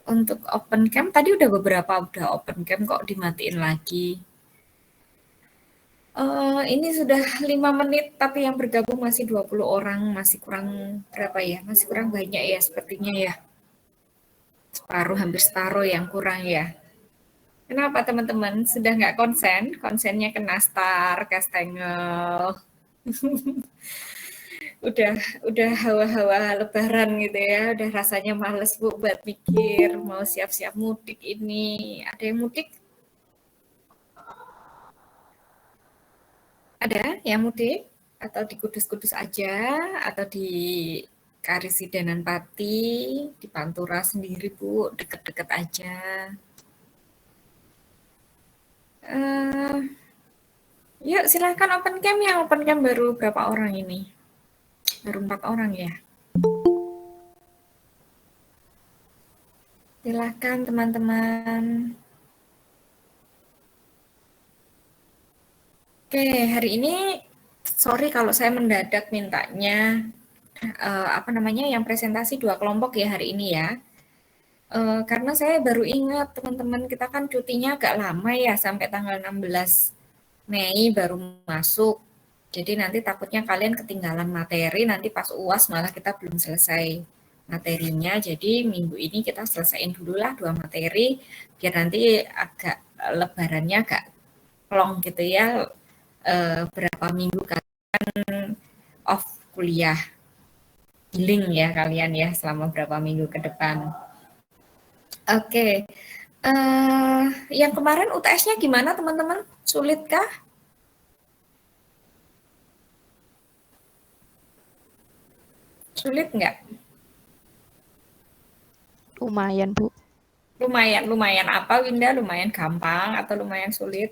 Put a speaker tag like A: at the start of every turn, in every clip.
A: Untuk open cam tadi udah open cam kok dimatiin lagi. Ini sudah 5 menit, tapi yang bergabung masih 20 orang, masih kurang berapa ya? Masih kurang banyak ya sepertinya ya. Separuh, hampir separuh yang kurang ya. Kenapa teman-teman? Sudah nggak konsen? Konsennya kena star, kastengel. udah udah hawa-hawa lebaran gitu ya, udah rasanya males Bu buat mikir mau siap-siap mudik ini. Ada yang mudik? Ada yang mudik? Atau di Kudus-Kudus aja? Atau di Karisidenan Pati, di Pantura sendiri Bu, deket-deket aja. Eh, Yuk silahkan open cam, yang open cam baru berapa orang ini? Baru 4 orang ya. Silahkan teman-teman. Oke, hari ini sorry kalau saya mendadak mintanya apa namanya yang presentasi 2 kelompok ya hari ini ya. Karena saya baru ingat teman-teman kita kan cutinya agak lama ya sampai tanggal 16 Mei baru masuk. Jadi nanti takutnya kalian ketinggalan materi, nanti pas UAS malah kita belum selesai materinya. Jadi minggu ini kita selesaiin dulu lah 2 materi biar nanti agak lebarannya agak long gitu ya. Berapa minggu kan off kuliah, healing ya kalian ya selama berapa minggu ke depan. Oke, yang kemarin UTS-nya gimana teman-teman? Sulitkah? Sulit nggak?
B: Lumayan, Bu.
A: Lumayan, lumayan apa Winda? Lumayan gampang atau lumayan sulit?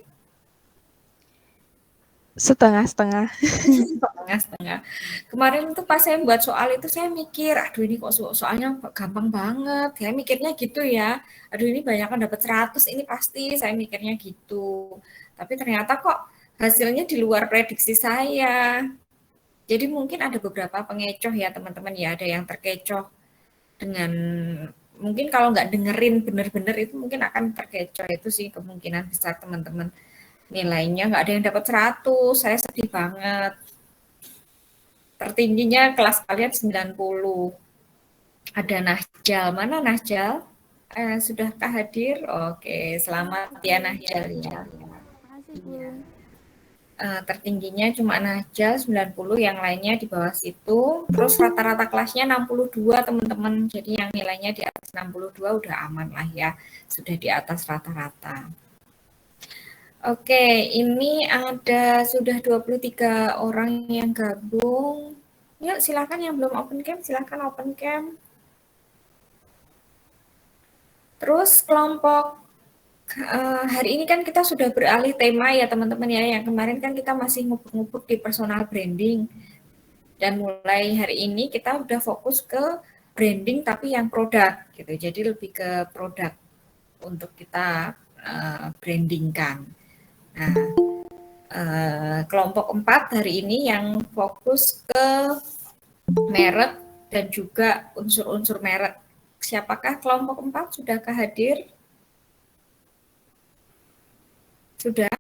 B: Setengah-setengah.
A: Setengah-setengah. Kemarin tuh pas saya buat soal itu saya mikir, aduh ini kok soalnya gampang banget. Saya mikirnya gitu ya. Aduh ini banyak kan dapat 100 ini pasti saya mikirnya gitu. Tapi ternyata kok hasilnya di luar prediksi saya. Jadi mungkin ada beberapa pengecoh ya teman-teman ya, ada yang terkecoh dengan mungkin kalau nggak dengerin bener-bener itu mungkin akan terkecoh itu sih kemungkinan besar teman-teman. Nilainya nggak ada yang dapat 100, saya sedih banget. Tertingginya kelas kalian 90. Ada Nahjal. Mana Nahjal? Sudahkah hadir? Oke, selamat ya Nahjal ya.
C: Makasih, Bun.
A: Tertingginya cuma Nahjal 90, yang lainnya di bawah situ. Terus rata-rata kelasnya 62 teman-teman. Jadi yang nilainya di atas 62 udah aman lah ya. Sudah di atas rata-rata. Oke, ini ada sudah 23 orang yang gabung. Yuk silakan yang belum open cam, silakan open cam. Terus kelompok hari ini kan kita sudah beralih tema ya teman-teman ya. Yang kemarin kan kita masih ngubuk-ngubuk di personal branding. Dan mulai hari ini kita udah fokus ke branding tapi yang produk gitu. Jadi lebih ke produk untuk kita brandingkan. Nah, kelompok 4 hari ini yang fokus ke merek dan juga unsur-unsur merek. Siapakah kelompok 4? Sudahkah hadir? Sudah?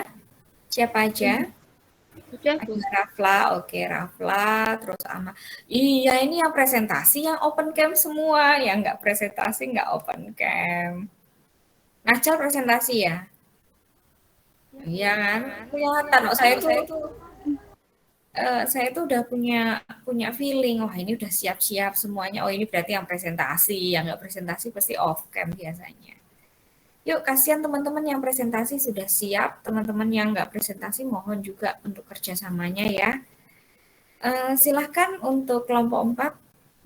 A: Siapa aja?
C: Sudah, Bu.
A: Ada Rafla, oke Rafla, terus sama. Iya ini yang presentasi yang open cam semua, yang nggak presentasi nggak open cam. Najal presentasi ya?
C: Ya,
A: Iya
C: Bu.
A: kan? Kelihatan. Oh, saya tuh udah punya punya feeling. Wah ini udah siap-siap semuanya. Oh ini berarti yang presentasi, yang nggak presentasi pasti off cam biasanya. Yuk, kasihan teman-teman yang presentasi sudah siap, teman-teman yang nggak presentasi mohon juga untuk kerjasamanya ya. Silahkan untuk kelompok 4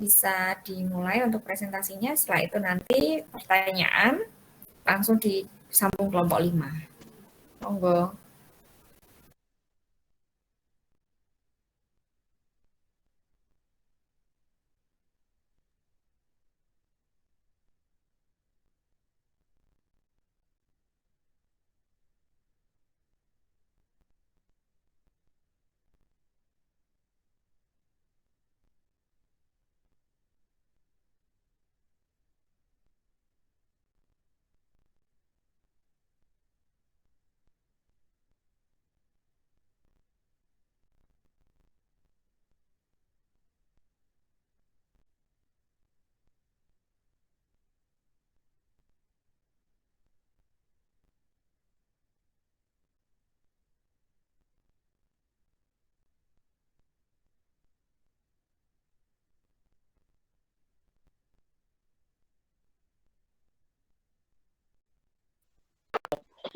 A: bisa dimulai untuk presentasinya. Setelah itu nanti pertanyaan langsung disambung kelompok 5. Monggo.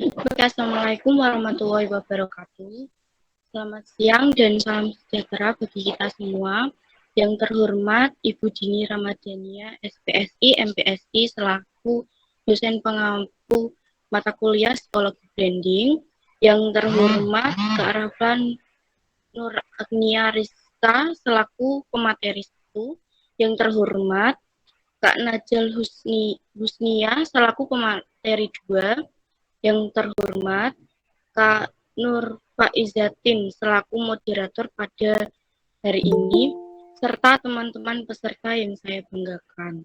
D: Oke, Assalamualaikum warahmatullahi wabarakatuh. Selamat siang dan salam sejahtera bagi kita semua. Yang terhormat Ibu Dini Ramadhania, SPSI, MPSI, selaku dosen pengampu mata kuliah Psikologi Branding. Yang terhormat Kak Raflan Nur Agnia Rizka, selaku pemateri 1. Yang terhormat Kak Najal Husnia, selaku pemateri 2. Yang terhormat Kak Nur Faizatin selaku moderator pada hari ini, serta teman-teman peserta yang saya banggakan.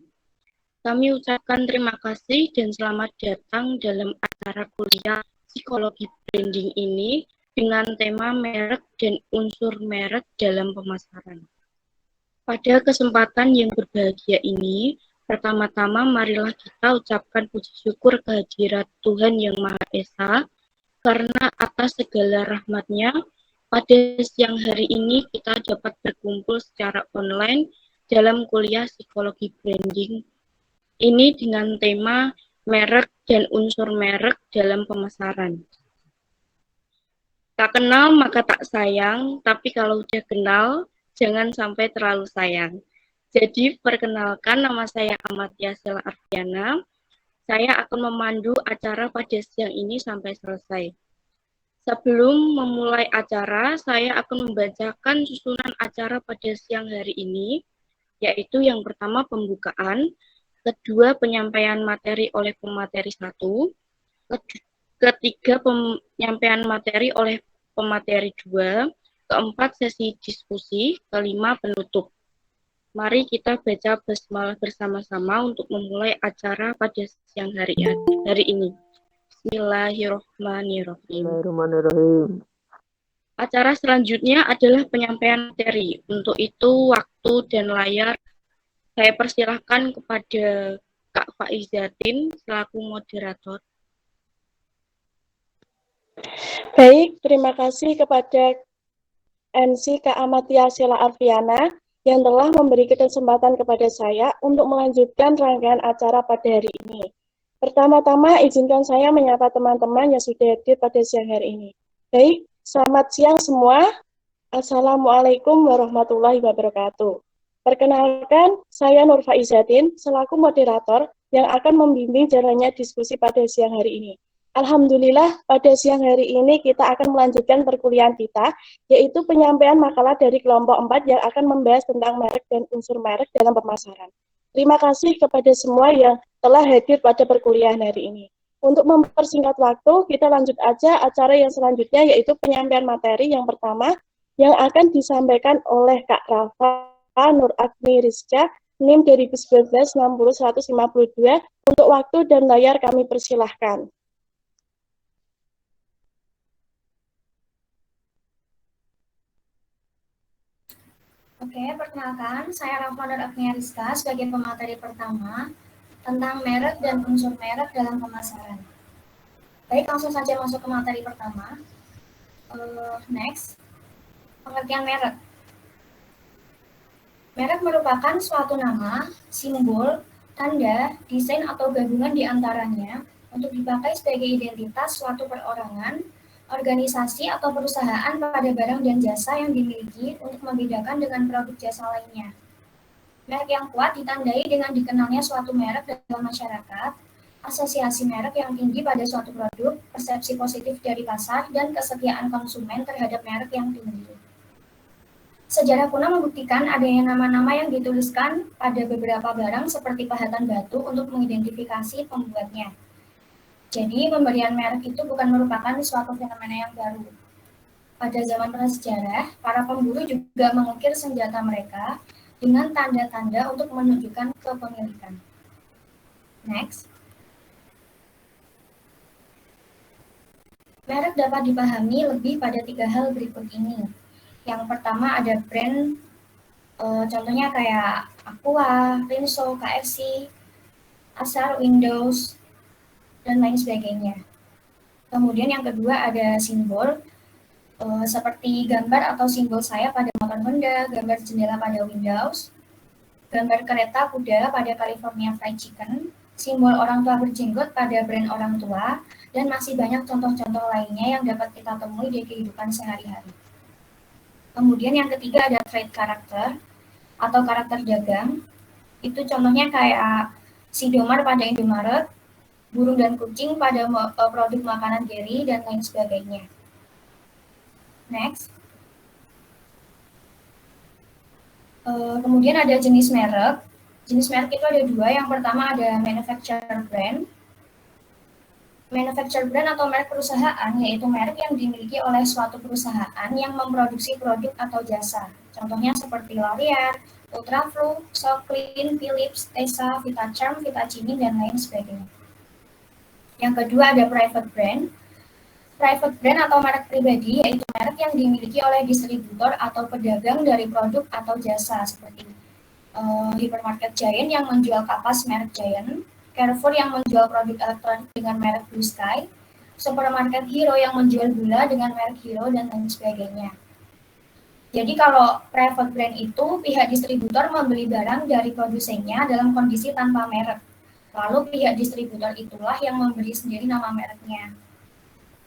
D: Kami ucapkan terima kasih dan selamat datang dalam acara kuliah Psikologi Branding ini dengan tema merek dan unsur merek dalam pemasaran. Pada kesempatan yang berbahagia ini, pertama-tama marilah kita ucapkan puji syukur kehadirat Tuhan Yang Maha Esa, karena atas segala rahmat-Nya, pada siang hari ini kita dapat berkumpul secara online dalam kuliah Psikologi Branding ini dengan tema merek dan unsur merek dalam pemasaran. Tak kenal maka tak sayang, tapi kalau udah kenal, jangan sampai terlalu sayang. Jadi, perkenalkan, nama saya Amatia Sela Arfiana. Saya akan memandu acara pada siang ini sampai selesai. Sebelum memulai acara, saya akan membacakan susunan acara pada siang hari ini, yaitu yang pertama pembukaan, kedua penyampaian materi oleh pemateri 1, ketiga penyampaian materi oleh pemateri 2, keempat sesi diskusi, kelima penutup. Mari kita baca basmalah bersama-sama untuk memulai acara pada siang hari ini. Bismillahirrahmanirrahim. Acara selanjutnya adalah penyampaian materi. Untuk itu, waktu dan layar saya persilahkan kepada Kak Faizatin selaku moderator.
E: Baik, terima kasih kepada MC Kak Amatia Sela Arfiana yang telah memberi kesempatan kepada saya untuk melanjutkan rangkaian acara pada hari ini. Pertama-tama, izinkan saya menyapa teman-teman yang sudah hadir pada siang hari ini. Baik, selamat siang semua. Assalamualaikum warahmatullahi wabarakatuh. Perkenalkan, saya Nur Faizatin selaku moderator yang akan membimbing jalannya diskusi pada siang hari ini. Alhamdulillah, pada siang hari ini kita akan melanjutkan perkuliahan kita, yaitu penyampaian makalah dari kelompok 4 yang akan membahas tentang merek dan unsur merek dalam pemasaran. Terima kasih kepada semua yang telah hadir pada perkuliahan hari ini. Untuk mempersingkat waktu, kita lanjut aja acara yang selanjutnya, yaitu penyampaian materi yang pertama, yang akan disampaikan oleh Kak Rafa Nur Agni Rizka, NIM 2019-60152. Untuk waktu dan layar kami persilahkan.
A: Oke, perkenalkan, saya Rafa Nur Agni Rizka sebagai pemateri pertama tentang merek dan unsur merek dalam pemasaran. Baik, langsung saja masuk ke materi pertama. Next, pengertian merek. Merek merupakan suatu nama, simbol, tanda, desain atau gabungan di antaranya untuk dipakai sebagai identitas suatu perorangan, organisasi atau perusahaan pada barang dan jasa yang dimiliki untuk membedakan dengan produk jasa lainnya. Merek yang kuat ditandai dengan dikenalnya suatu merek dalam masyarakat, asosiasi merek yang tinggi pada suatu produk, persepsi positif dari pasar, dan kesetiaan konsumen terhadap merek yang tinggi. Sejarah kuno membuktikan adanya nama-nama yang dituliskan pada beberapa barang seperti pahatan batu untuk mengidentifikasi pembuatnya. Jadi, pemberian merek itu bukan merupakan suatu fenomena yang baru. Pada zaman prasejarah, para pemburu juga mengukir senjata mereka dengan tanda-tanda untuk menunjukkan kepemilikan. Next. Merek dapat dipahami lebih pada 3 hal berikut ini. Yang pertama ada brand, contohnya kayak Aqua, Rinso, KFC, Acer, Windows, dan lain sebagainya. Kemudian yang kedua ada simbol, seperti gambar atau simbol saya pada motor Honda, gambar jendela pada Windows, gambar kereta kuda pada California Fried Chicken, simbol orang tua berjenggot pada brand orang tua, dan masih banyak contoh-contoh lainnya yang dapat kita temui di kehidupan sehari-hari. Kemudian yang ketiga ada trade karakter atau karakter dagang. Itu contohnya kayak Sidomar pada Indomaret, burung dan kucing pada produk makanan Gary, dan lain sebagainya. Next. Kemudian ada jenis merek. Jenis merek itu ada dua. Yang pertama ada manufacturer brand. Manufacturer brand atau merek perusahaan, yaitu merek yang dimiliki oleh suatu perusahaan yang memproduksi produk atau jasa. Contohnya seperti L'Oreal, Ultraflu, Soclean, Philips, Tesa, Vitacharm, Vitacini, dan lain sebagainya. Yang kedua ada private brand. Private brand atau merek pribadi, yaitu merek yang dimiliki oleh distributor atau pedagang dari produk atau jasa, seperti Hypermarket Giant yang menjual kapas merek Giant, Carrefour yang menjual produk elektronik dengan merek Blue Sky, Supermarket Hero yang menjual gula dengan merek Hero, dan lain sebagainya. Jadi kalau private brand itu pihak distributor membeli barang dari produsennya dalam kondisi tanpa merek. Lalu pihak distributor itulah yang memberi sendiri nama mereknya.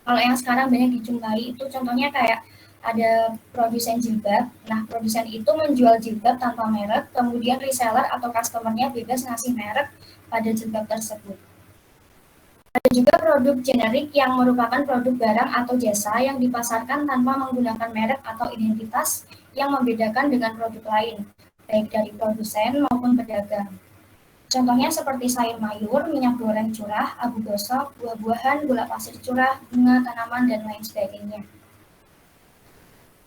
A: Kalau yang sekarang banyak dijumpai itu contohnya kayak ada produsen jilbab. Nah, produsen itu menjual jilbab tanpa merek, kemudian reseller atau customer-nya bebas ngasih merek pada jilbab tersebut. Ada juga produk generik yang merupakan produk barang atau jasa yang dipasarkan tanpa menggunakan merek atau identitas yang membedakan dengan produk lain, baik dari produsen maupun pedagang. Contohnya seperti sayur mayur, minyak goreng curah, abu gosok, buah-buahan, gula pasir curah, bunga, tanaman, dan lain sebagainya.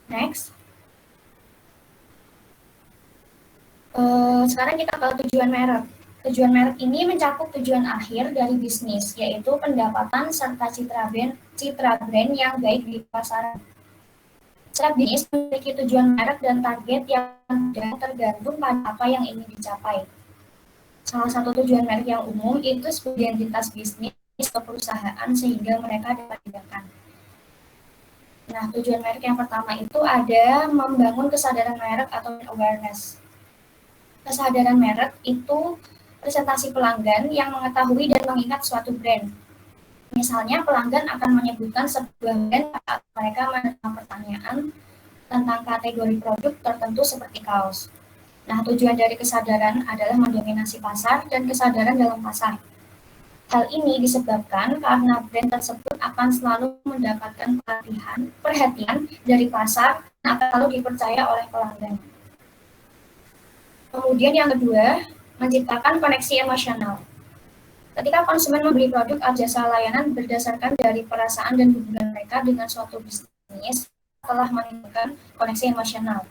A: Next. Sekarang kita ke tujuan merek. Tujuan merek ini mencakup tujuan akhir dari bisnis, yaitu pendapatan serta citra brand yang baik di pasaran. Setiap bisnis memiliki tujuan merek dan target yang tergantung pada apa yang ingin dicapai. Salah satu tujuan merek yang umum itu sebagai identitas bisnis atau perusahaan sehingga mereka dapat dibedakan. Nah, tujuan merek yang pertama itu ada membangun kesadaran merek atau awareness. Kesadaran merek itu presentasi pelanggan yang mengetahui dan mengingat suatu brand. Misalnya, pelanggan akan menyebutkan sebuah brand saat mereka menerima pertanyaan tentang kategori produk tertentu seperti kaos. Nah, tujuan dari kesadaran adalah mendominasi pasar dan kesadaran dalam pasar. Hal ini disebabkan karena brand tersebut akan selalu mendapatkan perhatian dari pasar dan akan selalu dipercaya oleh pelanggan. Kemudian yang kedua, menciptakan koneksi emosional. Ketika konsumen membeli produk atau jasa layanan berdasarkan dari perasaan dan hubungan mereka dengan suatu bisnis, telah menimbulkan koneksi emosional.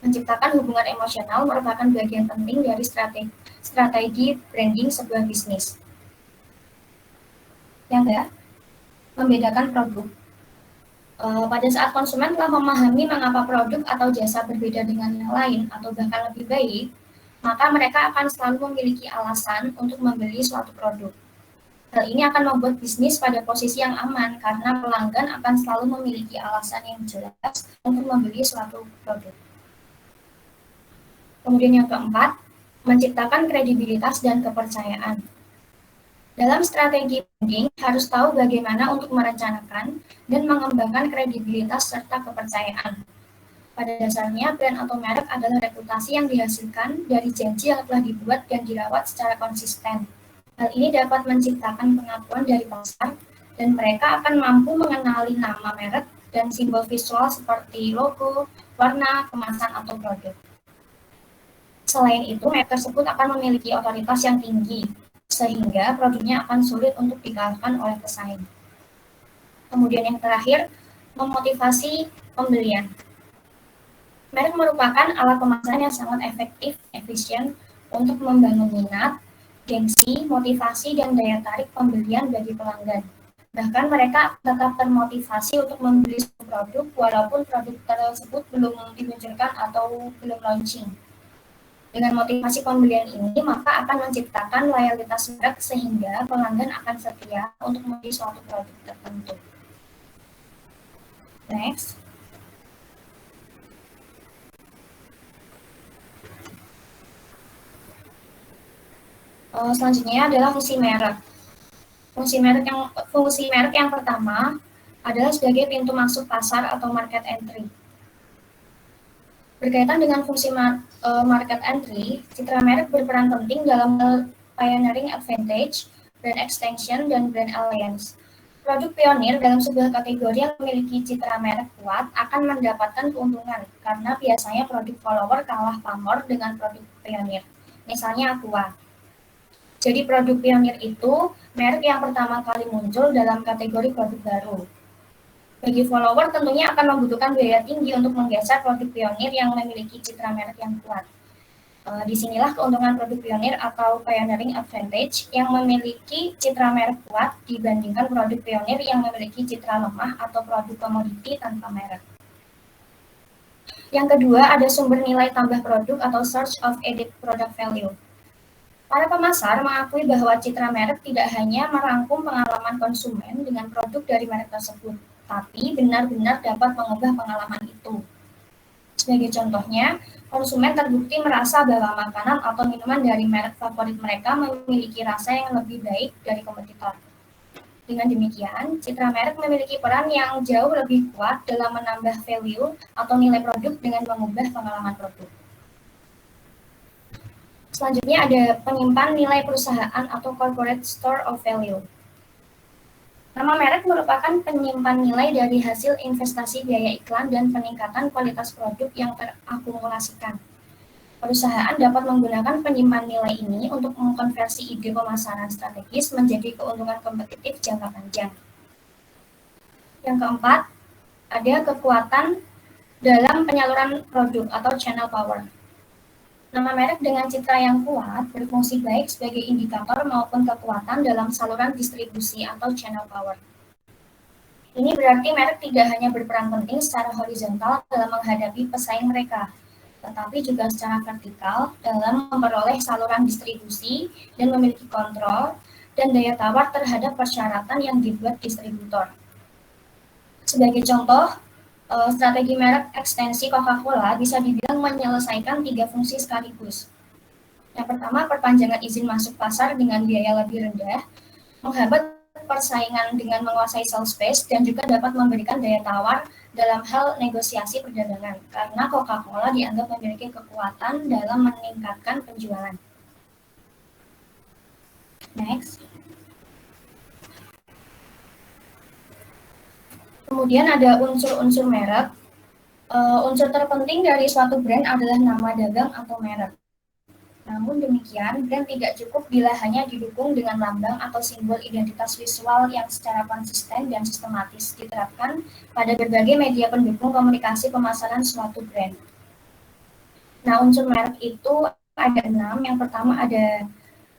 A: Menciptakan hubungan emosional merupakan bagian penting dari strategi branding sebuah bisnis. Yang kedua, membedakan produk. Pada saat konsumen telah memahami mengapa produk atau jasa berbeda dengan yang lain atau bahkan lebih baik, maka mereka akan selalu memiliki alasan untuk membeli suatu produk. Hal ini akan membuat bisnis pada posisi yang aman karena pelanggan akan selalu memiliki alasan yang jelas untuk membeli suatu produk. Kemudian yang keempat, menciptakan kredibilitas dan kepercayaan. Dalam strategi branding, harus tahu bagaimana untuk merencanakan dan mengembangkan kredibilitas serta kepercayaan. Pada dasarnya, brand atau merek adalah reputasi yang dihasilkan dari janji yang telah dibuat dan dirawat secara konsisten. Hal ini dapat menciptakan pengakuan dari pasar, dan mereka akan mampu mengenali nama merek dan simbol visual seperti logo, warna, kemasan, atau produk. Selain itu, merek tersebut akan memiliki otoritas yang tinggi, sehingga produknya akan sulit untuk dikalahkan oleh pesaing. Kemudian yang terakhir, memotivasi pembelian. Merek merupakan alat pemasaran yang sangat efektif, efisien untuk membangun minat, gengsi, motivasi, dan daya tarik pembelian bagi pelanggan. Bahkan mereka tetap termotivasi untuk membeli suatu produk walaupun produk tersebut belum diluncurkan atau belum launching. Dengan motivasi pembelian ini, maka akan menciptakan loyalitas merek sehingga pelanggan akan setia untuk membeli suatu produk tertentu. Next. Selanjutnya adalah fungsi merek. Fungsi merek yang pertama adalah sebagai pintu masuk pasar atau market entry. Berkaitan dengan fungsi market entry, citra merek berperan penting dalam pioneering advantage, brand extension, dan brand alliance. Produk pionir dalam sebuah kategori yang memiliki citra merek kuat akan mendapatkan keuntungan karena biasanya produk follower kalah pamor dengan produk pionir. Misalnya Aqua. Jadi produk pionir itu merek yang pertama kali muncul dalam kategori produk baru. Bagi follower tentunya akan membutuhkan biaya tinggi untuk menggeser produk pionir yang memiliki citra merek yang kuat. Disinilah keuntungan produk pionir atau pioneering advantage yang memiliki citra merek kuat dibandingkan produk pionir yang memiliki citra lemah atau produk komoditi tanpa merek. Yang kedua, ada sumber nilai tambah produk atau source of added product value. Para pemasar mengakui bahwa citra merek tidak hanya merangkum pengalaman konsumen dengan produk dari merek tersebut, tapi benar-benar dapat mengubah pengalaman itu. Sebagai contohnya, konsumen terbukti merasa bahwa makanan atau minuman dari merek favorit mereka memiliki rasa yang lebih baik dari kompetitor. Dengan demikian, citra merek memiliki peran yang jauh lebih kuat dalam menambah value atau nilai produk dengan mengubah pengalaman produk. Selanjutnya ada penyimpan nilai perusahaan atau corporate store of value. Nama merek merupakan penyimpan nilai dari hasil investasi biaya iklan dan peningkatan kualitas produk yang terakumulasikan. Perusahaan dapat menggunakan penyimpan nilai ini untuk mengkonversi ide pemasaran strategis menjadi keuntungan kompetitif jangka panjang. Yang keempat, ada kekuatan dalam penyaluran produk atau channel power. Nama merek dengan citra yang kuat berfungsi baik sebagai indikator maupun kekuatan dalam saluran distribusi atau channel power. Ini berarti merek tidak hanya berperan penting secara horizontal dalam menghadapi pesaing mereka, tetapi juga secara vertikal dalam memperoleh saluran distribusi dan memiliki kontrol dan daya tawar terhadap persyaratan yang dibuat distributor. Sebagai contoh, strategi merek ekstensi Coca-Cola bisa dibilang menyelesaikan 3 fungsi sekaligus. Yang pertama, perpanjangan izin masuk pasar dengan biaya lebih rendah, menghambat persaingan dengan menguasai sales space, dan juga dapat memberikan daya tawar dalam hal negosiasi perdagangan, karena Coca-Cola dianggap memiliki kekuatan dalam meningkatkan penjualan. Next. Kemudian ada unsur-unsur merek. Unsur terpenting dari suatu brand adalah nama dagang atau merek. Namun demikian, brand tidak cukup bila hanya didukung dengan lambang atau simbol identitas visual yang secara konsisten dan sistematis diterapkan pada berbagai media pendukung komunikasi pemasaran suatu brand. Nah, unsur merek itu ada 6. Yang pertama ada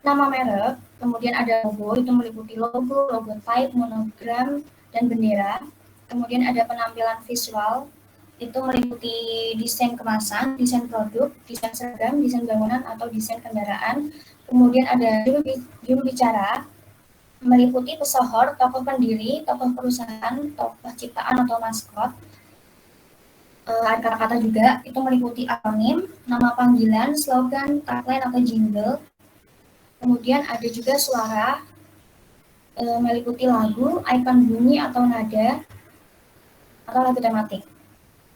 A: nama merek, kemudian ada logo, itu meliputi logo, type, monogram, dan bendera. Kemudian ada penampilan visual, itu meliputi desain kemasan, desain produk, desain seragam, desain bangunan atau desain kendaraan. Kemudian ada juru bicara, meliputi pesohor, tokoh pendiri, tokoh perusahaan, tokoh ciptaan atau maskot. Ada kata-kata juga, itu meliputi akronim, nama panggilan, slogan, tagline atau jingle. Kemudian ada juga suara, meliputi lagu, ikon bunyi atau nada, atau lagu tematik.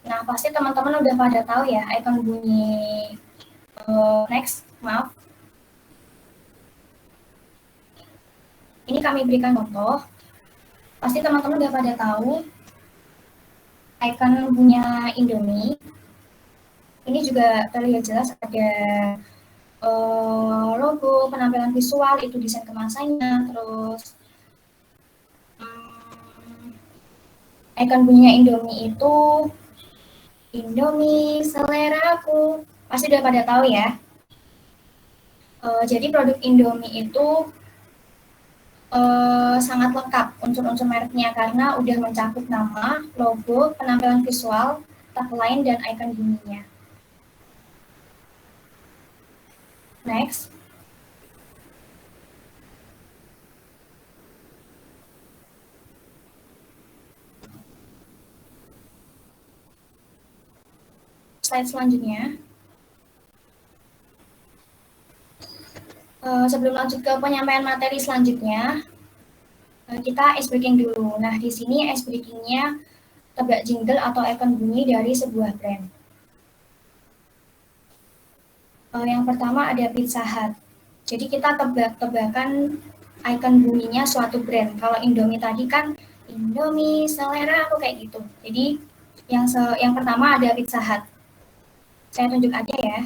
A: Nah, pasti teman-teman udah pada tahu ya ikon bunyi. Next, maaf. Ini kami berikan contoh. Pasti teman-teman udah pada tahu ikon bunyinya Indomie. Ini juga terlihat jelas ada logo, penampilan visual, itu desain kemasannya, terus ikon bunyinya Indomie itu Indomie seleraku, pasti udah pada tahu ya. Jadi produk Indomie itu sangat lengkap unsur-unsur mereknya karena udah mencakup nama, logo, penampilan visual, tagline, dan ikon bunyinya. Next. Slide selanjutnya.
F: Sebelum lanjut ke penyampaian materi selanjutnya, kita ice breaking dulu. Nah, di sini ice breaking-nya tebak jingle atau icon bunyi dari sebuah brand. Yang pertama ada Pizza Hut. Jadi kita tebak-tebakan icon bunyinya suatu brand. Kalau Indomie tadi kan Indomie selera aku kayak gitu. Jadi yang pertama ada Pizza Hut. Saya tunjuk aja ya.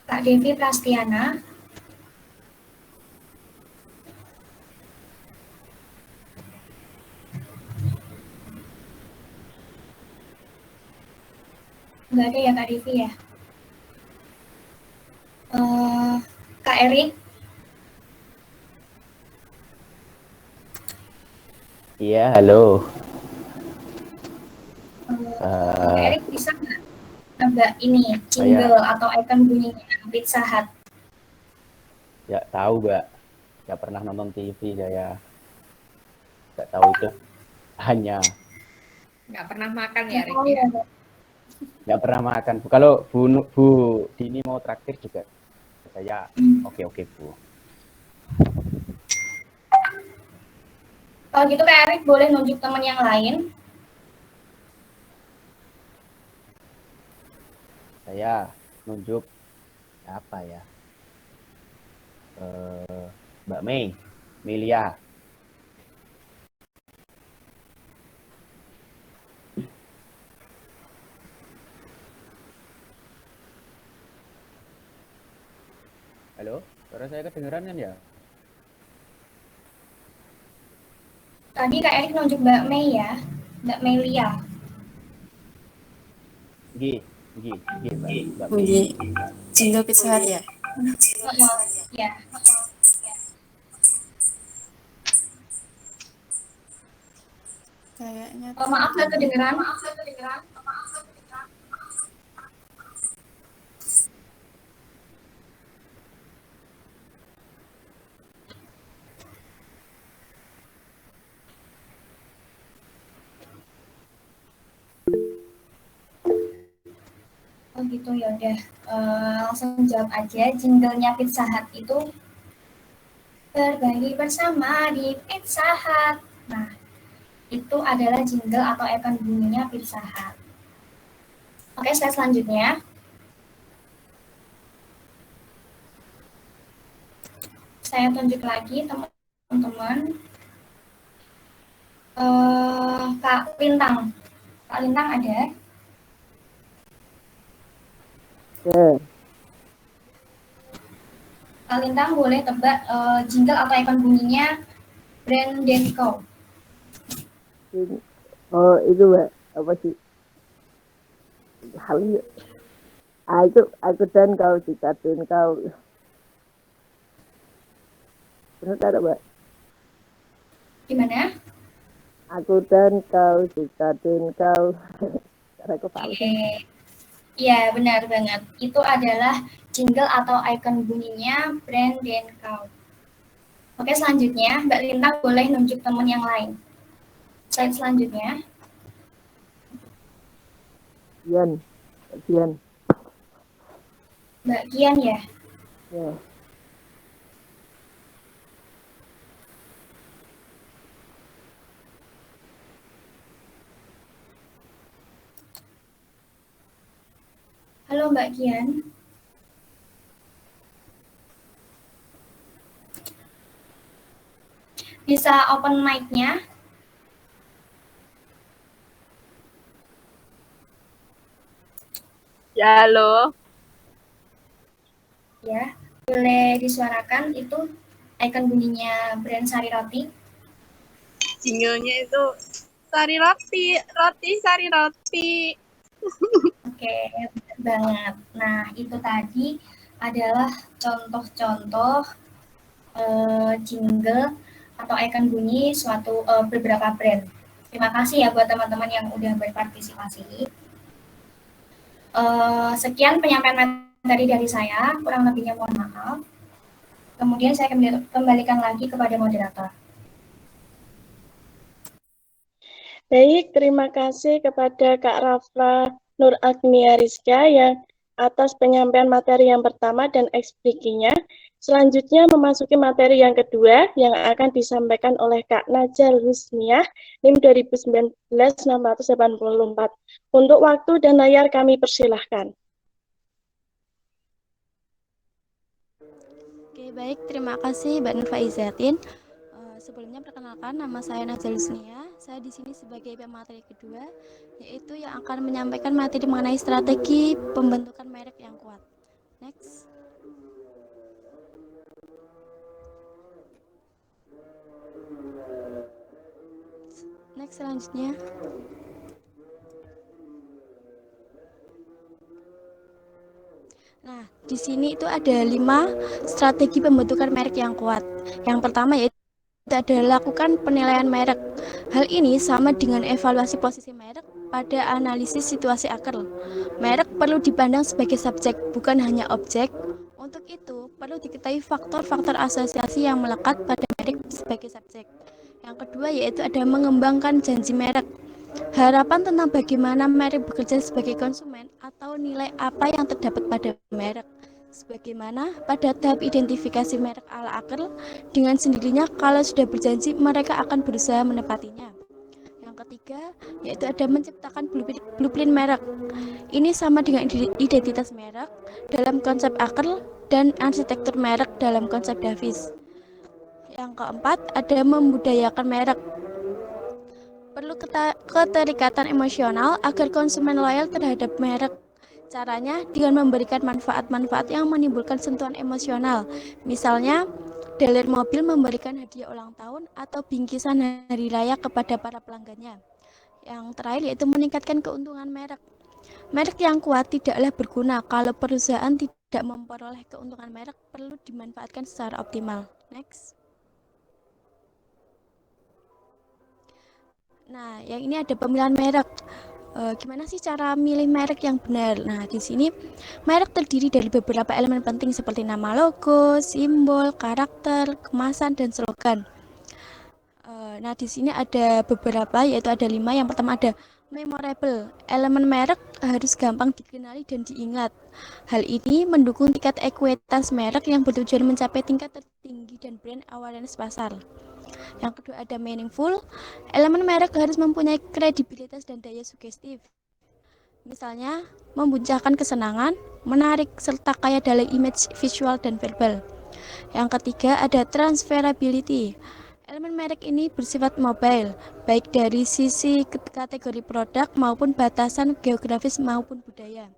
F: Kak Devi Prastiana. Enggak ada ya Kak Devi ya. Kak Erik.
G: Iya, halo.
F: Kak Erik bisa nggak nebak ini jingle atau icon bunyinya Pizza Hut?
G: Ya tahu, Mbak. Nggak pernah nonton TV saya. Nggak tahu itu. Hanya.
A: Nggak pernah makan ya, Erik?
G: Nggak pernah makan. Kalau Bu Dini mau traktir juga, saya oke, Bu.
F: Kalau gitu Kak Erik boleh nunjuk teman yang lain.
G: Saya nunjuk apa ya? Mbak Melia. Halo, suara saya kedengeran kan ya?
F: Tadi Kak Erik nunjuk Mbak Mei ya, Mbak Melia.
G: Mbak Mei.
H: Jingle Pizza Hut ya?
F: Ya.
H: Kayaknya.
F: Maaf nggak kedengeran. Oh gitu ya udah, langsung jawab aja. Jinglenya Pizza Hut itu berbagi bersama di Pizza Hut. Nah, itu adalah jingle atau icon bunyinya Pizza Hut. Oke, slide selanjutnya. Saya tunjuk lagi teman-teman. Kak Lintang ada? Kak Lintang boleh tebak jingle atau icon bunyinya brand Denko.
I: Oh itu Mbak, apa sih? Itu aku dan kau dikatin kau. Benar tak Mbak?
F: Gimana?
I: Aku dan kau dikatin kau. Aku
F: Oke. Iya, benar banget. Itu adalah jingle atau icon bunyinya brand Denko. Oke, selanjutnya Mbak Lintang boleh nunjuk teman yang lain. Slide selanjutnya.
I: Gian.
F: Mbak Gian ya?
I: Ya.
F: Halo Mbak Gian. Bisa open mic-nya?
J: Ya, halo.
F: Ya, boleh disuarakan itu icon bunyinya brand Sari Roti.
J: Jinglenya itu Sari Roti, Sari Roti.
F: Oke, benar banget. Nah, itu tadi adalah contoh-contoh jingle atau icon bunyi suatu beberapa brand. Terima kasih ya buat teman-teman yang udah berpartisipasi. Sekian penyampaian materi dari saya, kurang lebihnya mohon maaf. Kemudian saya kembalikan lagi kepada moderator.
E: Baik, terima kasih kepada Kak Rafla Nur Agnia Rizka yang atas penyampaian materi yang pertama dan eksplikinya. Selanjutnya memasuki materi yang kedua yang akan disampaikan oleh Kak Najal Husniah, NIM 2019-684. Untuk waktu dan layar kami persilahkan.
C: Oke, baik. Terima kasih Mbak Nur Faizatin. Sebelumnya perkenalkan, nama saya Najal Husniah. Saya di sini sebagai pemateri kedua, yaitu yang akan menyampaikan materi mengenai strategi pembentukan merek yang kuat. Next. Next selanjutnya. Nah, di sini itu ada 5 strategi pembentukan merek yang kuat. Yang pertama yaitu adalah lakukan penilaian merek. Hal ini sama dengan evaluasi posisi merek pada analisis situasi akar. Merek perlu dipandang sebagai subjek, bukan hanya objek. Untuk itu, perlu diketahui faktor-faktor asosiasi yang melekat pada merek sebagai subjek. Yang kedua yaitu ada mengembangkan janji merek. Harapan tentang bagaimana merek bekerja sebagai konsumen atau nilai apa yang terdapat pada merek. Sebagaimana pada tahap identifikasi merek ala akar, dengan sendirinya kalau sudah berjanji mereka akan berusaha menepatinya. Yang ketiga yaitu ada menciptakan blueprint merek. Ini sama dengan identitas merek dalam konsep akar dan arsitektur merek dalam konsep Davis. Yang keempat ada membudayakan merek. Perlu keterikatan emosional agar konsumen loyal terhadap merek. Caranya dengan memberikan manfaat-manfaat yang menimbulkan sentuhan emosional. Misalnya, dealer mobil memberikan hadiah ulang tahun atau bingkisan hari raya kepada para pelanggannya. Yang terakhir yaitu meningkatkan keuntungan merek. Merek yang kuat tidaklah berguna kalau perusahaan tidak memperoleh keuntungan merek, perlu dimanfaatkan secara optimal. Next. Nah, yang ini ada pemilihan merek. Gimana sih cara milih merek yang benar? Nah, di sini merek terdiri dari beberapa elemen penting seperti nama logo, simbol, karakter, kemasan, dan slogan. Nah, di sini ada beberapa, yaitu ada 5. Yang pertama ada memorable. Elemen merek harus gampang dikenali dan diingat. Hal ini mendukung tingkat ekuitas merek yang bertujuan mencapai tingkat tertinggi dan brand awareness pasar. Yang kedua ada meaningful. Elemen merek harus mempunyai kredibilitas dan daya sugestif. Misalnya, membuncahkan kesenangan, menarik, serta kaya dalam image visual dan verbal. Yang ketiga ada transferability. Elemen merek ini bersifat mobile, baik dari sisi kategori produk maupun batasan geografis maupun budaya.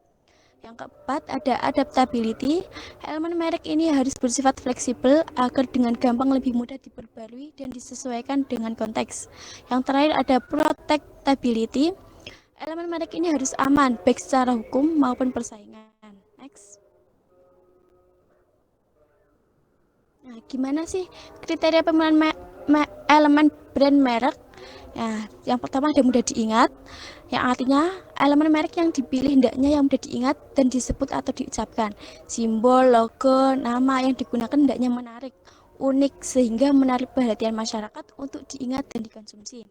C: Yang keempat ada adaptability. Elemen merek ini harus bersifat fleksibel agar dengan gampang lebih mudah diperbarui dan disesuaikan dengan konteks. Yang terakhir ada protectability. Elemen merek ini harus aman baik secara hukum maupun persaingan. Next. Nah, gimana sih kriteria pemilihan elemen brand merek? Nah, yang pertama ada mudah diingat, yang artinya elemen merek yang dipilih hendaknya yang mudah diingat dan disebut atau diucapkan. Simbol, logo, nama yang digunakan hendaknya menarik, unik sehingga menarik perhatian masyarakat untuk diingat dan dikonsumsi.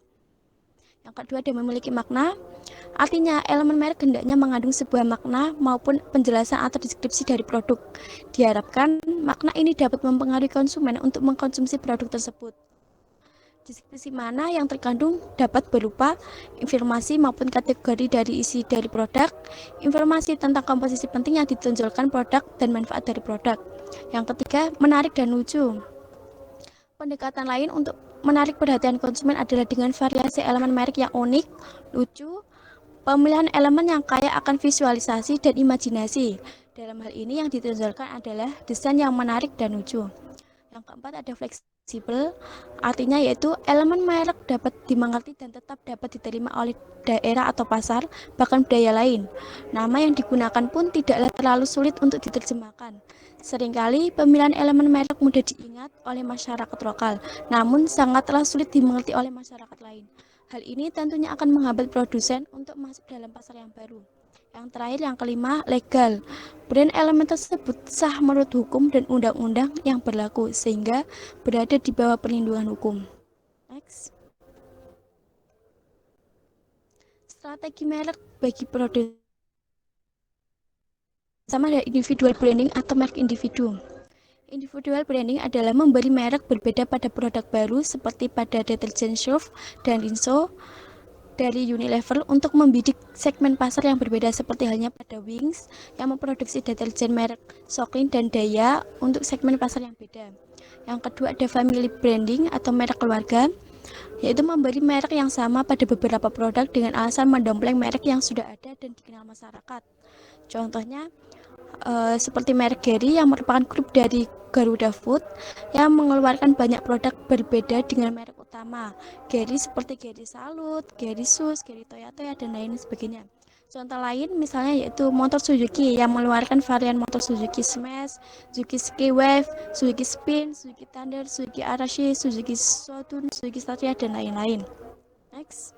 C: Yang kedua ada memiliki makna, artinya elemen merek hendaknya mengandung sebuah makna maupun penjelasan atau deskripsi dari produk. Diharapkan makna ini dapat mempengaruhi konsumen untuk mengkonsumsi produk tersebut. Deskripsi mana yang terkandung dapat berupa informasi maupun kategori dari isi dari produk, informasi tentang komposisi penting yang ditonjolkan produk dan manfaat dari produk. Yang ketiga, menarik dan lucu. Pendekatan lain untuk menarik perhatian konsumen adalah dengan variasi elemen merek yang unik, lucu, pemilihan elemen yang kaya akan visualisasi dan imajinasi. Dalam hal ini yang ditonjolkan adalah desain yang menarik dan lucu. Yang keempat ada fleksibel, artinya yaitu elemen merek dapat dimengerti dan tetap dapat diterima oleh daerah atau pasar, bahkan budaya lain. Nama yang digunakan pun tidaklah terlalu sulit untuk diterjemahkan. Seringkali pemilihan elemen merek mudah diingat oleh masyarakat lokal, namun sangatlah sulit dimengerti oleh masyarakat lain. Hal ini tentunya akan menghambat produsen untuk masuk dalam pasar yang baru. Yang terakhir, yang kelima, legal. Brand elemen tersebut sah menurut hukum dan undang-undang yang berlaku, sehingga berada di bawah perlindungan hukum. Next. Strategi merek bagi produsen. Sama ada individual branding atau merek individu. Individual branding adalah memberi merek berbeda pada produk baru seperti pada deterjen Surf dan Rinso dari Unilever untuk membidik segmen pasar yang berbeda seperti halnya pada Wings yang memproduksi deterjen merek Soklin dan Daya untuk segmen pasar yang beda. Yang kedua ada family branding atau merek keluarga, yaitu memberi merek yang sama pada beberapa produk dengan alasan mendompleng merek yang sudah ada dan dikenal masyarakat. Contohnya seperti merek Gary yang merupakan grup dari Garuda Food yang mengeluarkan banyak produk berbeda dengan merek utama. Gary seperti Gary Salut, Gary Sus, Gary Toyota dan lain sebagainya. Contoh lain misalnya yaitu motor Suzuki yang mengeluarkan varian motor Suzuki Smash, Suzuki Skywave, Suzuki Spin, Suzuki Thunder, Suzuki Arashi, Suzuki Shogun, Suzuki Satria dan lain-lain. Next.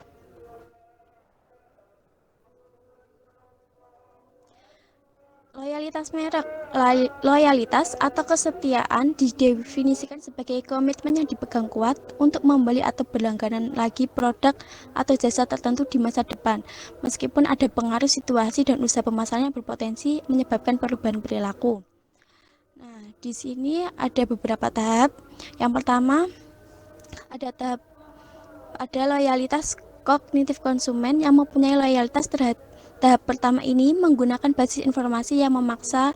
C: Loyalitas merek. Loyalitas atau kesetiaan didefinisikan sebagai komitmen yang dipegang kuat untuk membeli atau berlangganan lagi produk atau jasa tertentu di masa depan, meskipun ada pengaruh situasi dan usaha pemasaran yang berpotensi menyebabkan perubahan perilaku. Nah, di sini ada beberapa tahap. Yang pertama, ada loyalitas kognitif konsumen yang mempunyai loyalitas terhadap. Tahap pertama ini menggunakan basis informasi yang memaksa